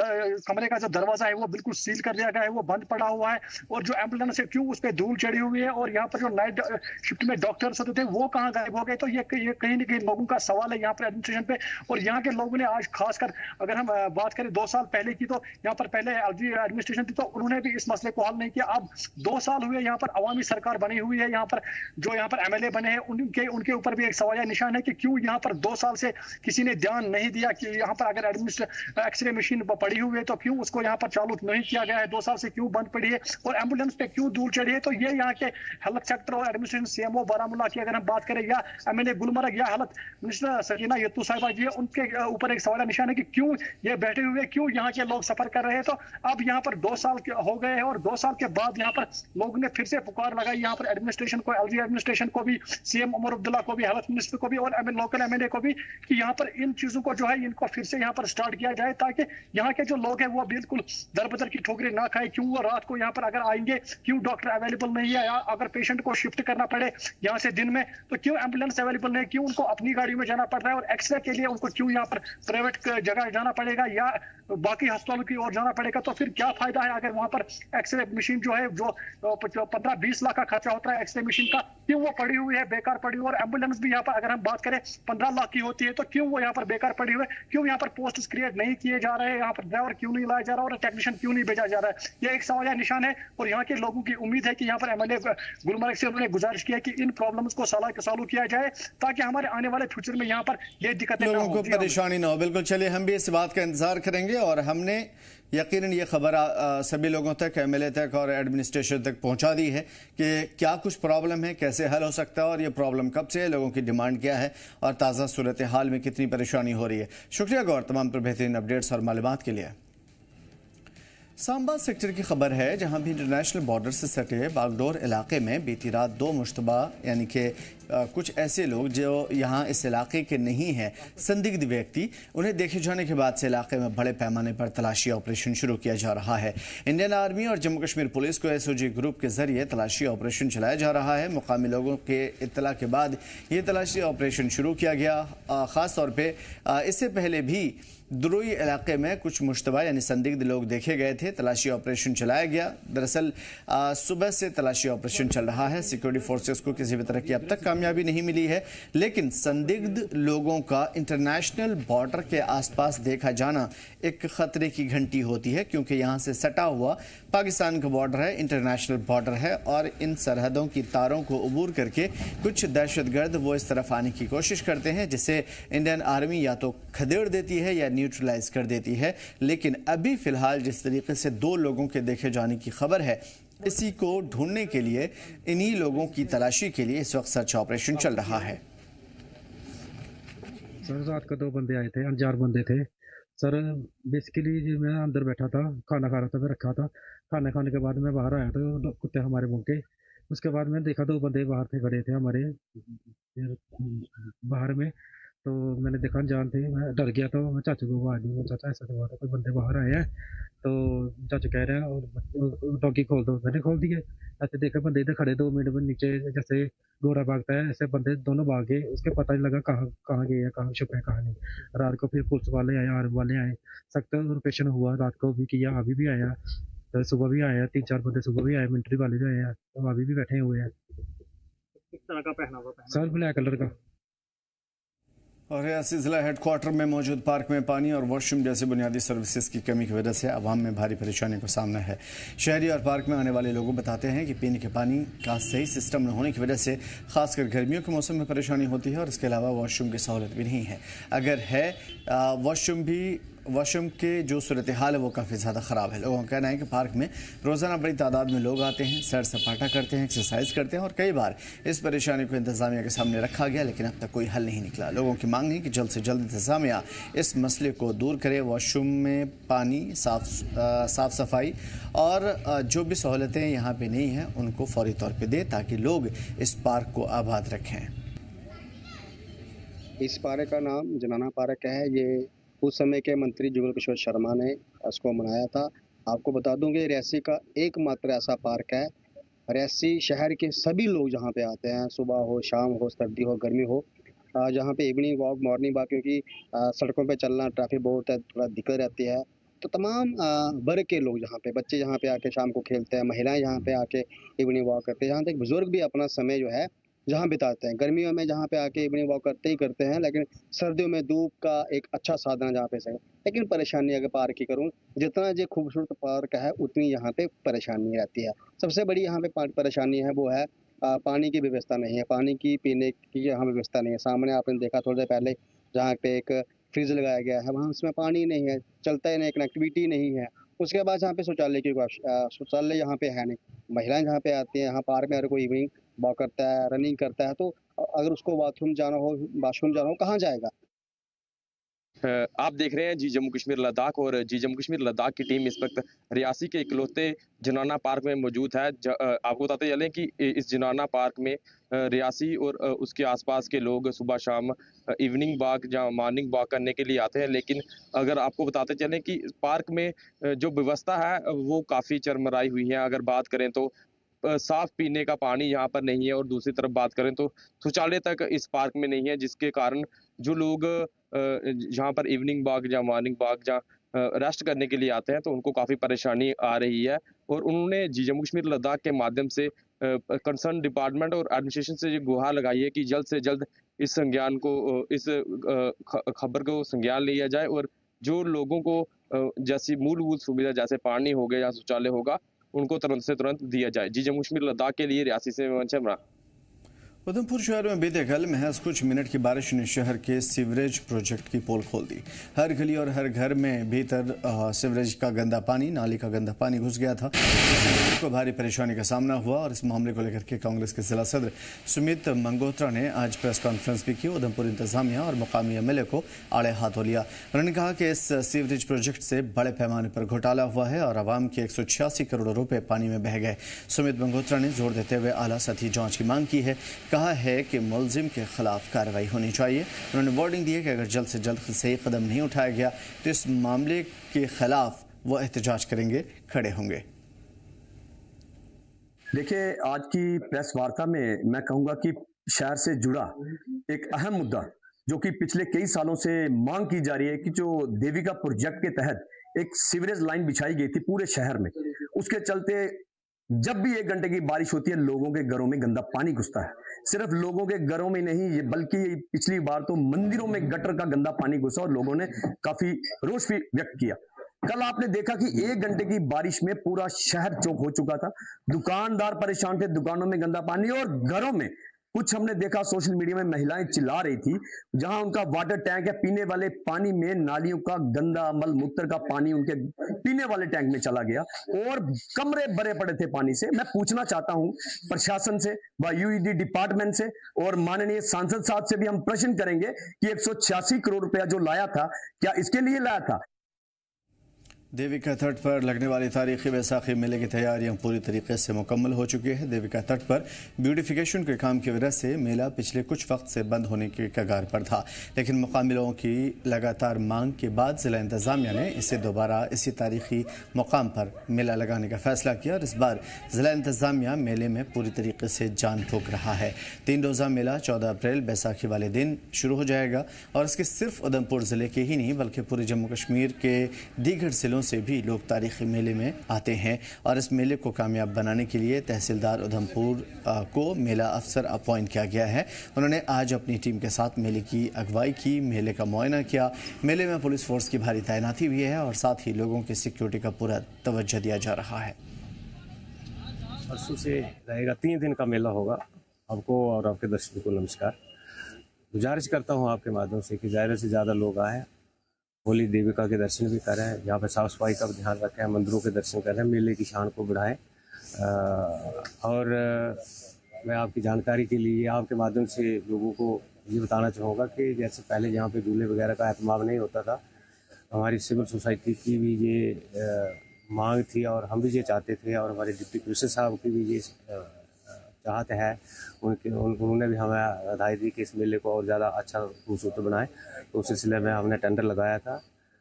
[SPEAKER 6] कमरे का जो दरवाजा है वो बिल्कुल सील कर दिया गया है, वो बंद पड़ा हुआ है? और जो एम्बुलेंस है क्यों उस पर धूल चढ़ी हुई है? और यहाँ पर जो नाइट शिफ्ट में डॉक्टर्स होते थे वो कहाँ गायब हो गए? तो ये कहीं ना कहीं लोगों का सवाल है यहाँ पर एडमिनिस्ट्रेशन पे। और यहाँ के लोगों ने आज खासकर अगर हम बात करें 2 साल पहले की, तो यहाँ पर पहले एलजी एडमिनिस्ट्रेशन थी तो उन्होंने भी इस मसले को हल नहीं किया। अब 2 साल हुए यहाँ पर अवामी सरकार बनी हुई है, यहाँ पर जो यहाँ पर एमएलए बने हैं उनके ऊपर भी एक सवाल निशान है कि क्यों यहाँ पर 2 साल से किसी ने ध्यान नहीं दिया कि यहाँ पर अगर एक्सरे मशीन पड़ी हुई है तो क्यों उसको यहाँ पर चालू नहीं किया गया है? 2 साल से क्यों बंद पड़ी है? और एम्बुलेंस पे क्यों धूल चढ़ी है? तो ये यहाँ के हेल्थ सेक्टर और एडमिनिस्ट्रेशन सीएमओ बारामूला की अगर हम बात करें या एमएलए गुलमर्ग या हेल्थ मिनिस्टर सकीना यत्तू साहिबा जी, उनके ऊपर एक सवाल निशान है कि क्यों ये बैठे हुए, क्यों यहाँ के लोग सफर कर रहे हैं? तो अब यहाँ पर 2 साल हो गए हैं और 2 साल के बाद यहाँ पर लोगों ने फिर से पुकार लगाई यहाँ पर एडमिनिस्ट्रेशन को, एलजी एडमिनिस्ट्रेशन को भी, सीएम उमर अब्दुल्ला को भी, हेल्थ मिनिस्टर को भी और लोकल एमएलए को भी कि यहाँ पर इन चीजों को जो है इनको फिर से यहाँ पर स्टार्ट किया जाए ताकि यहाँ के जो लोग हैं वो बिल्कुल दरबदर की ठोकरें ना खाए। क्यों वो रात को यहाँ पर अगर आएंगे, क्यों डॉक्टर अवेलेबल नहीं है? या अगर पेशेंट को शिफ्ट करना पड़े यहाँ से दिन में तो क्यों एम्बुलेंस अवेलेबल नहीं है? क्यों उनको अपनी गाड़ी में जाना पड़ रहा है? और एक्सरे के लिए उनको क्यों यहाँ पर प्राइवेट जगह जाना पड़ेगा या बाकी अस्पतालों की ओर जाना पड़ेगा? तो फिर क्या फायदा है अगर वहां पर एक्सरे मशीन जो है जो 15-20 लाख का खर्चा होता है एक्सरे मशीन का, क्यों वो पड़ी हुई है, बेकार पड़ी हुई है? और एम्बुलेंस भी यहाँ पर अगर हम बात करें 15 लाख की होती है तो क्यों वो यहाँ पर बेकार पड़ी हुई है? क्यों यहाँ पर पोस्ट क्रिएट नहीं किए जा रहे हैं? यहाँ पर ड्राइवर क्यों नहीं लाया जा रहा और टेक्नीशियन क्यों नहीं भेजा जा रहा है? ये एक सवाल निशान है। और यहाँ के लोगों की उम्मीद है कि यहाँ पर एमएलए गुलमर्ग से उन्होंने गुजारिश किया कि इन प्रॉब्लम्स को सॉल्व किया जाए ताकि हमारे आने वाले फ्यूचर में यहाँ पर ये दिक्कतें
[SPEAKER 2] लोगों को परेशानी ना हो। बिल्कुल, चलिए हम भी इस बात का इंतजार करेंगे। होंगे और हमने यकीनन ये खबर सभी लोगों तक, एमएलए तक और एडमिनिस्ट्रेशन तक पहुंचा दी है कि क्या कुछ प्रॉब्लम है, कैसे हल हो सकता है और ये प्रॉब्लम कब से है, लोगों की डिमांड क्या है और ताज़ा सूरत हाल में कितनी परेशानी हो रही है। शुक्रिया गौर तमाम पर बेहतरीन अपडेट्स और मालूमात के लिए। सांबा सेक्टर की खबर है, जहां भी इंटरनेशनल बॉर्डर से सटे बागडोर इलाके में बीती रात 2 मुश्तबा यानी कि कुछ ऐसे लोग जो यहां इस इलाके के नहीं हैं, संदिग्ध व्यक्ति, उन्हें देखे जाने के बाद से इलाके में बड़े पैमाने पर तलाशी ऑपरेशन शुरू किया जा रहा है। इंडियन आर्मी और जम्मू कश्मीर पुलिस को एसओजी ग्रुप के जरिए तलाशी ऑपरेशन चलाया जा रहा है। मुकामी लोगों के इत्तला के बाद ये तलाशी ऑपरेशन शुरू किया गया। ख़ास तौर पर इससे पहले भी दुरोई इलाके में कुछ मुश्तबा यानी संदिग्ध लोग देखे गए थे, तलाशी ऑपरेशन चलाया गया। दरअसल सुबह से तलाशी ऑपरेशन चल रहा है। सिक्योरिटी फोर्सेस को किसी भी तरह की अब तक कामयाबी नहीं मिली है, लेकिन संदिग्ध लोगों का इंटरनेशनल बॉर्डर के आसपास देखा जाना एक खतरे की घंटी होती है, क्योंकि यहाँ से सटा हुआ पाकिस्तान का बॉर्डर है, इंटरनेशनल बॉर्डर है और इन सरहदों की तारों को अबूर करके कुछ दहशतगर्द वो इस तरफ आने की कोशिश करते हैं, जिसे इंडियन आर्मी या तो खदेड़ देती है या न्यूट्रलाइज कर देती है। लेकिन अभी फिलहाल जिस तरीके से 2 लोगों के देखे जाने की खबर है, इसी को ढूंढने के लिए, इन्हीं लोगों की तलाशी के लिए इस वक्त सर्च ऑपरेशन चल रहा है।
[SPEAKER 7] सर रात को 2 बंदे आए थे, अनजान बंदे थे सर। बेसिकली मैं अंदर बैठा था, खाना खा रहा था, मैं रखा था। खाना खाने के बाद मैं बाहर आया तो कुत्ते हमारे भौंके। उसके बाद मैंने देखा 2 बंदे बाहर थे, खड़े थे हमारे बाहर में। तो मैंने देखा अनजान थे, मैं डर गया। तो मैं चाचू को आवाज़ दी, चाचा ऐसा तो बात है, कोई बंदे बाहर आए हैं। तो चाचू कह रहे हैं और डॉगी खोल दो, मैंने खोल दिए। ऐसे देखा बंदे इधर खड़े 2 मिनट में, नीचे जैसे घोड़ा भागता है ऐसे बंदे दोनों भाग गए। उसके पता नहीं लगा कहाँ कहाँ गए हैं, कहाँ छुपे कहाँ नहीं। रात को फिर पुलिस वाले आए, आर्मी वाले आए, सख्त ऑपरेशन हुआ। रात को भी किया, अभी भी आया, तो सुबह भी आया, 3-4 बंदे सुबह भी आए, मिलिट्री वाले भी आए हैं, तो अभी भी बैठे हुए हैं।
[SPEAKER 8] किस तरह का पहनावा
[SPEAKER 7] सर ब्लैक कलर का।
[SPEAKER 2] और रियासी जिला हेडक्वार्टर में मौजूद पार्क में पानी और वॉशरूम जैसी बुनियादी सर्विसेज की कमी की वजह से आवाम में भारी परेशानी का सामना है। शहरी और पार्क में आने वाले लोगों बताते हैं कि पीने के पानी का सही सिस्टम न होने की वजह से खासकर गर्मियों के मौसम में परेशानी होती है और इसके अलावा वॉशरूम की सहूलत भी नहीं है। अगर है वॉशरूम के जो सूरत हाल है वो काफ़ी ज़्यादा ख़राब है। लोगों का कहना है कि पार्क में रोज़ाना बड़ी तादाद में लोग आते हैं, सैर सपाटा करते हैं, एक्सरसाइज करते हैं और कई बार इस परेशानी को इंतज़ामिया के सामने रखा गया, लेकिन अब तक कोई हल नहीं निकला। लोगों की मांग है कि जल्द से जल्द इंतज़ामिया इस मसले को दूर करे। वॉशरूम में पानी, साफ़ सफाई और जो भी सहूलतें यहाँ पर नहीं हैं उनको फौरी तौर पर दे, ताकि लोग इस पार्क को आबाद रखें।
[SPEAKER 9] इस पार्क का नाम जनाना पार्क है। ये उस समय के मंत्री जुगल किशोर शर्मा ने इसको बनाया था। आपको बता दूं कि रियासी का एकमात्र ऐसा पार्क है। रियासी शहर के सभी लोग जहां पे आते हैं, सुबह हो, शाम हो, सर्दी हो, गर्मी हो, जहां पे इवनिंग वॉक, मॉर्निंग वॉक, क्योंकि सड़कों पे चलना, ट्रैफिक बहुत है, थोड़ा दिक्कत रहती है, तो तमाम वर्ग के लोग जहाँ पे, बच्चे यहाँ पे आके शाम को खेलते हैं, महिलाएं यहाँ पे आके इवनिंग वॉक करते हैं, यहाँ तक बुजुर्ग भी अपना समय जो है जहाँ बिताते हैं। गर्मियों में जहाँ पे आके इवनिंग वॉक करते ही करते हैं, लेकिन सर्दियों में धूप का एक अच्छा साधन है जहाँ पे सही। लेकिन परेशानी अगर पार्क की करूँ, जितना जो खूबसूरत पार्क है उतनी यहाँ पे परेशानी रहती है। सबसे बड़ी यहाँ पे परेशानी है वो है पानी की व्यवस्था नहीं है, पानी की पीने की यहाँ व्यवस्था नहीं है। सामने आपने देखा थोड़ी देर पहले जहाँ पे एक फ्रिज लगाया गया है, वहाँ उसमें पानी नहीं है, चलता ही नहीं, कनेक्टिविटी नहीं है। उसके बाद यहाँ पे शौचालय यहाँ पे है नहीं। महिलाएं जहाँ पे आती हैं, यहाँ पार्क में अगर कोई इवनिंग वॉक करता है, रनिंग करता है, तो अगर उसको बाथरूम जाना हो, वॉशरूम जाना हो, कहाँ जाएगा?
[SPEAKER 10] आप देख रहे हैं जी जम्मू कश्मीर लद्दाख, और जी जम्मू कश्मीर लद्दाख की टीम इस वक्त रियासी के इकलौते जनाना पार्क में मौजूद है। आपको बताते चलें कि इस जनाना पार्क में रियासी और उसके आसपास के लोग सुबह शाम इवनिंग वॉक या मॉर्निंग वॉक करने के लिए आते हैं। लेकिन अगर आपको बताते चलें कि पार्क में जो व्यवस्था है वो काफ़ी चरमराई हुई है। अगर बात करें तो साफ पीने का पानी यहाँ पर नहीं है, और दूसरी तरफ बात करें तो शौचालय तक इस पार्क में नहीं है, जिसके कारण जो लोग यहाँ पर इवनिंग वॉक या मॉर्निंग वॉक या रेस्ट करने के लिए आते हैं तो उनको काफ़ी परेशानी आ रही है। और उन्होंने जी जम्मू कश्मीर लद्दाख के माध्यम से कंसर्न डिपार्टमेंट और एडमिनिस्ट्रेशन से ये गुहार लगाई है कि जल्द से जल्द इस संज्ञान को, इस खबर को संज्ञान लिया जाए, और जो लोगों को जैसी मूलभूत सुविधा जैसे पानी हो गया या शौचालय होगा उनको तुरंत से तुरंत दिया जाए। जी जम्मू कश्मीर लद्दाख के लिए रियासी से मैं शर्मा।
[SPEAKER 2] उधमपुर शहर में बीते कल महज कुछ मिनट की बारिश ने शहर के सीवरेज प्रोजेक्ट की पोल खोल दी। हर गली और हर घर में भीतर सीवरेज का गंदा पानी, नाली का गंदा पानी घुस गया था। इससे लोगों को भारी परेशानी का सामना हुआ और इस मामले को लेकर के कांग्रेस के जिला सदर सुमित मंगोत्रा ने आज प्रेस कॉन्फ्रेंस भी की। उधमपुर इंतजामिया और मुकामी एमएलए को आड़े हाथों लिया। उन्होंने कहा कि इस सीवरेज प्रोजेक्ट से बड़े पैमाने पर घोटाला हुआ है और आवाम के 186 करोड़ रुपए पानी में बह गए। सुमित मंगोत्रा ने जोर देते हुए आला सतही जांच की मांग की है। कहा है कि मुलजिम के खिलाफ कार्रवाई होनी चाहिए। उन्होंने वार्निंग दी है कि अगर जल्द से जल्द सही कदम नहीं उठाया गया तो इस मामले के खिलाफ वो एहतजाज करेंगे, खड़े होंगे।
[SPEAKER 11] देखिए, आज की प्रेस वार्ता में मैं कहूंगा कि शहर से जुड़ा एक अहम मुद्दा जो कि पिछले कई सालों से मांग की जा रही है कि जो देविका प्रोजेक्ट के तहत एक सीवरेज लाइन बिछाई गई थी पूरे शहर में, उसके चलते जब भी 1 घंटे की बारिश होती है लोगों के घरों में गंदा पानी घुसता है। सिर्फ लोगों के घरों में नहीं, बल्कि पिछली बार तो मंदिरों में गटर का गंदा पानी घुसा और लोगों ने काफी रोष भी व्यक्त किया। कल आपने देखा कि 1 घंटे की बारिश में पूरा शहर चौक हो चुका था। दुकानदार परेशान थे, दुकानों में गंदा पानी और घरों में कुछ हमने देखा सोशल मीडिया में महिलाएं चिल्ला रही थी, जहां उनका वाटर टैंक है, पीने वाले पानी में नालियों का गंदा मल मूत्र का पानी उनके पीने वाले टैंक में चला गया और कमरे भरे पड़े थे पानी से। मैं पूछना चाहता हूं प्रशासन से, यूईडी डिपार्टमेंट से और माननीय सांसद साहब से भी हम प्रश्न करेंगे कि 186 करोड़ रुपया जो लाया था, क्या इसके लिए लाया था?
[SPEAKER 2] देविका तट पर लगने वाली तारीखी बैसाखी मेले की तैयारियां पूरी तरीके से मुकम्मल हो चुकी है। देविका तट पर ब्यूटिफिकेशन के काम की वजह से मेला पिछले कुछ वक्त से बंद होने के कगार पर था, लेकिन मुकामी लोगों की लगातार मांग के बाद जिला इंतजामिया ने इसे दोबारा इसी तारीखी मुकाम पर मेला लगाने का फैसला किया और इस बार जिला इंतजामिया मेले में पूरी तरीके से जान फूंक रहा है। 3 रोज़ा मेला 14 अप्रैल बैसाखी वाले दिन शुरू हो जाएगा और इसके सिर्फ उधमपुर ज़िले के ही नहीं बल्कि पूरे जम्मू कश्मीर के दीगर जिलों से भी लोग तारीखी मेले में आते हैं और इस मेले को कामयाब बनाने के लिए तहसीलदार उधमपुर को मेला अफसर अपॉइंट किया गया है। उन्होंने आज अपनी टीम के साथ मेले की अगुवाई की, मेले का मुआयना किया। मेले में पुलिस फोर्स की भारी तैनाती भी है और साथ ही लोगों की सिक्योरिटी का पूरा तवज्जो दिया जा रहा है।
[SPEAKER 12] परसों से रहेगा, 3 दिन का मेला होगा। आपको और आपके दर्शकों को नमस्कार। गुजारिश करता हूँ आपके माध्यम से कि ज़्यादा से ज़्यादा लोग आएँ, होली देविका के दर्शन भी करें, यहाँ पर साफ सफाई का ध्यान रखें, मंदिरों के दर्शन करें, मेले की शान को बढ़ाएं। और मैं आपकी जानकारी के लिए आपके माध्यम से लोगों को ये बताना चाहूँगा कि जैसे पहले यहाँ पे झूले वगैरह का एहतमाम नहीं होता था, हमारी सिविल सोसाइटी की भी ये मांग थी और हम भी ये चाहते थे और हमारे डिप्टी कमिश्नर साहब की भी ये चाहत है। उन्होंने भी हमें राय दी कि इस मेले को और ज़्यादा अच्छा खूबसूरत बनाएं, तो उस सिलसिले में हमने टेंडर लगाया था।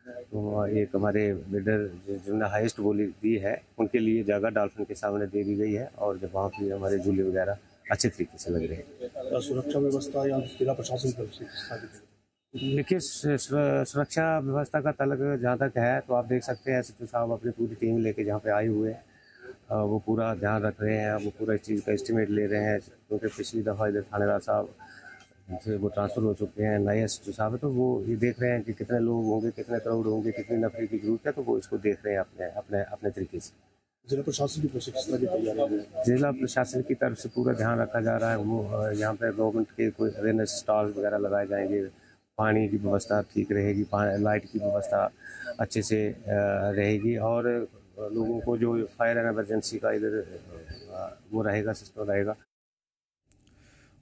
[SPEAKER 12] तो एक हमारे बिल्डर जिन्होंने हाईएस्ट बोली दी है उनके लिए जगह डॉल्फिन के सामने दे दी गई है और जब वहाँ पर हमारे झूले वगैरह अच्छे तरीके से लग रहे हैं।
[SPEAKER 8] सुरक्षा व्यवस्था या जिला प्रशासन
[SPEAKER 12] देखिए, सुरक्षा व्यवस्था का तलब जहाँ तक है तो आप देख सकते हैं एसएचओ साहब अपनी पूरी टीम लेके जहाँ पे आए हुए हैं, वो पूरा ध्यान रख रहे हैं, वो पूरा इस चीज़ का एस्टिमेट ले रहे हैं क्योंकि पिछली दफ़ा इधर थानेदार साहब से वो ट्रांसफ़र हो चुके हैं, नए एसएचओ साहब है, तो वो ये देख रहे हैं कि कितने लोग होंगे, कितने क्राउड होंगे, कितनी नफरी की जरूरत है, तो वो इसको देख रहे हैं अपने तरीके से।
[SPEAKER 8] जिला प्रशासन की तैयारी,
[SPEAKER 12] जिला प्रशासन की तरफ से पूरा ध्यान रखा जा रहा है। वो यहाँ पे गवर्नमेंट के कोई अवेयरनेस स्टॉल वगैरह लगाए जाएंगे, पानी की व्यवस्था ठीक रहेगी, लाइट की व्यवस्था अच्छे से रहेगी और लोगों को जो फायर एंड इमरजेंसी का इधर वो रहेगा, सिस्टम रहेगा।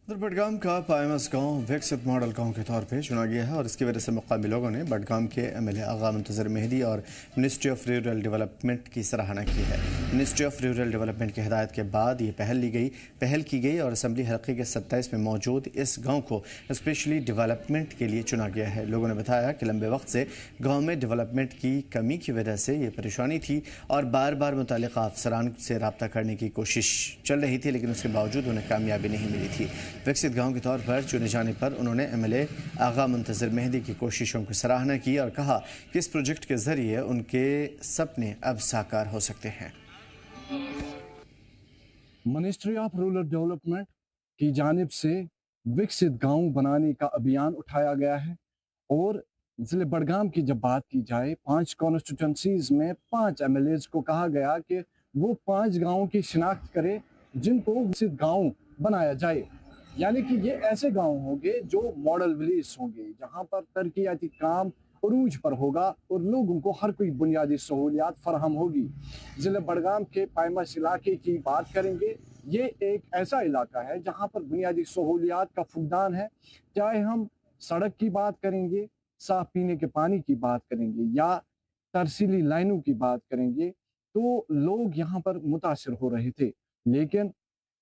[SPEAKER 2] उधर बडगाम का पायमस गांव विकसित मॉडल गांव के तौर पे चुना गया है और इसकी वजह से मुकामी लोगों ने बडगाम के एमएलए आगा मुंतज़र मेहदी और मिनिस्ट्री ऑफ रूरल डेवलपमेंट की सराहना की है। मिनिस्ट्री ऑफ रूरल डेवलपमेंट की हिदायत के बाद ये पहल की गई और असम्बली हल्के के 27 में मौजूद इस गाँव को स्पेशली डेवलपमेंट के लिए चुना गया है। लोगों ने बताया कि लंबे वक्त से गाँव में डेवलपमेंट की कमी की वजह से ये परेशानी थी और बार बार मुतल्लिक़ा अफसरान से रब्ता करने की कोशिश चल रही थी, लेकिन उसके बावजूद उन्हें कामयाबी नहीं मिली थी। विकसित गांव के तौर पर चुने जाने पर उन्होंने एमएलए आगा मुंतज़र मेहदी की कोशिशों की सराहना की और कहा कि इस प्रोजेक्ट के जरिए उनके सपने अब साकार हो सकते हैं।
[SPEAKER 13] मिनिस्ट्री ऑफ रूरल डेवलपमेंट की जानिब से विकसित गांव बनाने का अभियान उठाया गया है और जिले बडगाम की जब बात की जाए 5 कॉन्स्टिट्यूंसीज में 5 एमएलएज को कहा गया कि वो 5 गाँवों की शिनाख्त करे जिनको विकसित गाँव बनाया जाए। यानी कि ये ऐसे गांव होंगे जो मॉडल विलेज होंगे, जहां पर तरक्याती काम उरूज पर होगा और लोगों को हर कोई बुनियादी सहूलियात फराहम होगी। ज़िले बडगाम के पायमस इलाके की बात करेंगे। ये एक ऐसा इलाका है जहां पर बुनियादी सहूलियात का फुकदान है, चाहे हम सड़क की बात करेंगे, साफ पीने के पानी की बात करेंगे या तरसीली लाइनों की बात करेंगे, तो लोग यहाँ पर मुतासिर हो रहे थे। लेकिन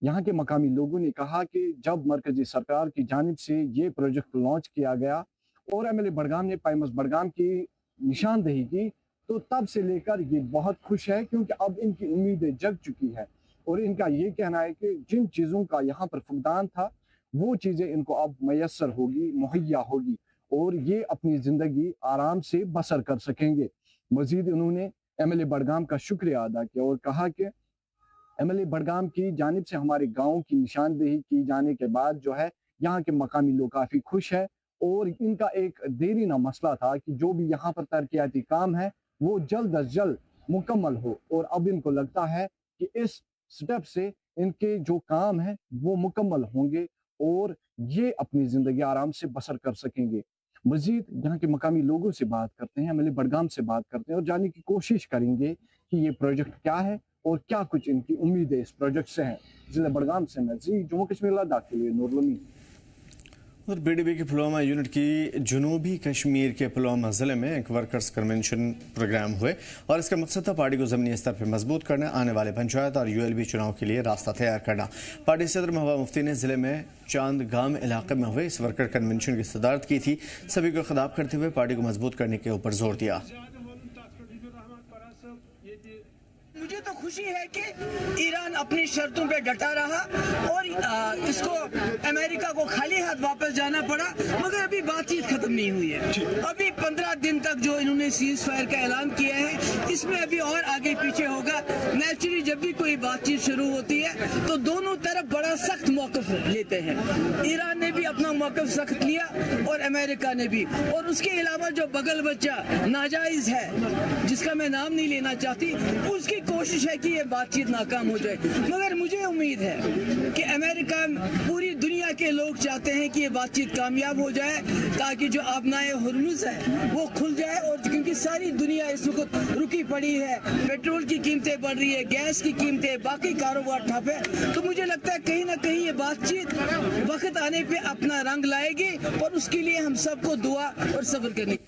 [SPEAKER 13] यहाँ के मकामी लोगों ने कहा कि जब मरकजी सरकार की जानिब से ये प्रोजेक्ट लॉन्च किया गया और एमएलए बडगाम ने पायमस बडगाम की निशानदेही की, तो तब से लेकर ये बहुत खुश है, क्योंकि अब इनकी उम्मीदें जग चुकी है और इनका ये कहना है कि जिन चीज़ों का यहाँ पर फुकदान था वो चीज़ें इनको अब मैसर होगी, मुहैया होगी और ये अपनी ज़िंदगी आराम से बसर कर सकेंगे। मजीद उन्होंने एमएलए बडगाम का शुक्रिया अदा किया और कहा कि एमएलए बडगाम की जानिब से हमारे गाँव की निशानदेही की जाने के बाद जो है यहाँ के मकामी लोग काफ़ी खुश है और इनका एक देरीना मसला था कि जो भी यहाँ पर तरक्याती काम है वो जल्द अज जल्द मुकम्मल हो, और अब इनको लगता है कि इस स्टेप से इनके जो काम है वो मुकम्मल होंगे और ये अपनी ज़िंदगी आराम से बसर कर सकेंगे। मजीद यहाँ के मकामी लोगों से बात करते हैं, एमएलए बडगाम से बात करते हैं और जानने की कोशिश करेंगे कि ये प्रोजेक्ट क्या है और क्या कुछ इनकी उम्मीदें इस प्रोजेक्ट से हैं। ज़िला बडगाम से मैं जम्मू कश्मीर लद्दाख के लिए नूर लमी।
[SPEAKER 2] उधर बीडीपी की पुलवामा यूनिट की जनूबी कश्मीर के पुलवामा ज़िले में एक वर्कर्स कन्वेंशन प्रोग्राम हुए और इसका मकसद था पार्टी को ज़मीनी स्तर पर मजबूत करना, आने वाले पंचायत और यूएलबी चुनाव के लिए रास्ता तैयार करना। पार्टी सदर महबूबा मुफ्ती ने ज़िले में चांदगाम इलाके में हुए इस वर्कर कन्वेंशन की सदारत की थी। सभी को खिताब करते हुए पार्टी को मजबूत करने के ऊपर जोर दिया।
[SPEAKER 14] मुझे तो खुशी है कि ईरान अपनी शर्तों पे डटा रहा और इसको अमेरिका को खाली हाथ वापस जाना पड़ा, मगर अभी बातचीत खत्म नहीं हुई है। अभी 15 दिन तक जो इन्होंने सीज फायर का ऐलान किया है, इसमें अभी और आगे पीछे होगा। नेचुरली जब भी कोई बातचीत शुरू होती है तो दोनों तरफ बड़ा सख्त मौकफ लेते हैं। ईरान ने भी अपना मौकफ सख्त लिया और अमेरिका ने भी, और उसके अलावा जो बगल बच्चा नाजायज है जिसका मैं नाम नहीं लेना चाहती, उसकी कोशिश है कि ये बातचीत नाकाम हो जाए। मगर मुझे उम्मीद है कि अमेरिका, पूरी दुनिया के लोग चाहते हैं कि ये बातचीत कामयाब हो जाए ताकि जो आबनाए हुर्मुज़ है वो खुल जाए, और क्योंकि सारी दुनिया इस वक्त रुकी पड़ी है, पेट्रोल की कीमतें बढ़ रही है, गैस की कीमतें, बाकी कारोबार ठप है, तो मुझे लगता है कहीं ना कहीं ये बातचीत वक्त आने पे अपना रंग लाएगी और उसके लिए हम सबको दुआ और सब्र करनी।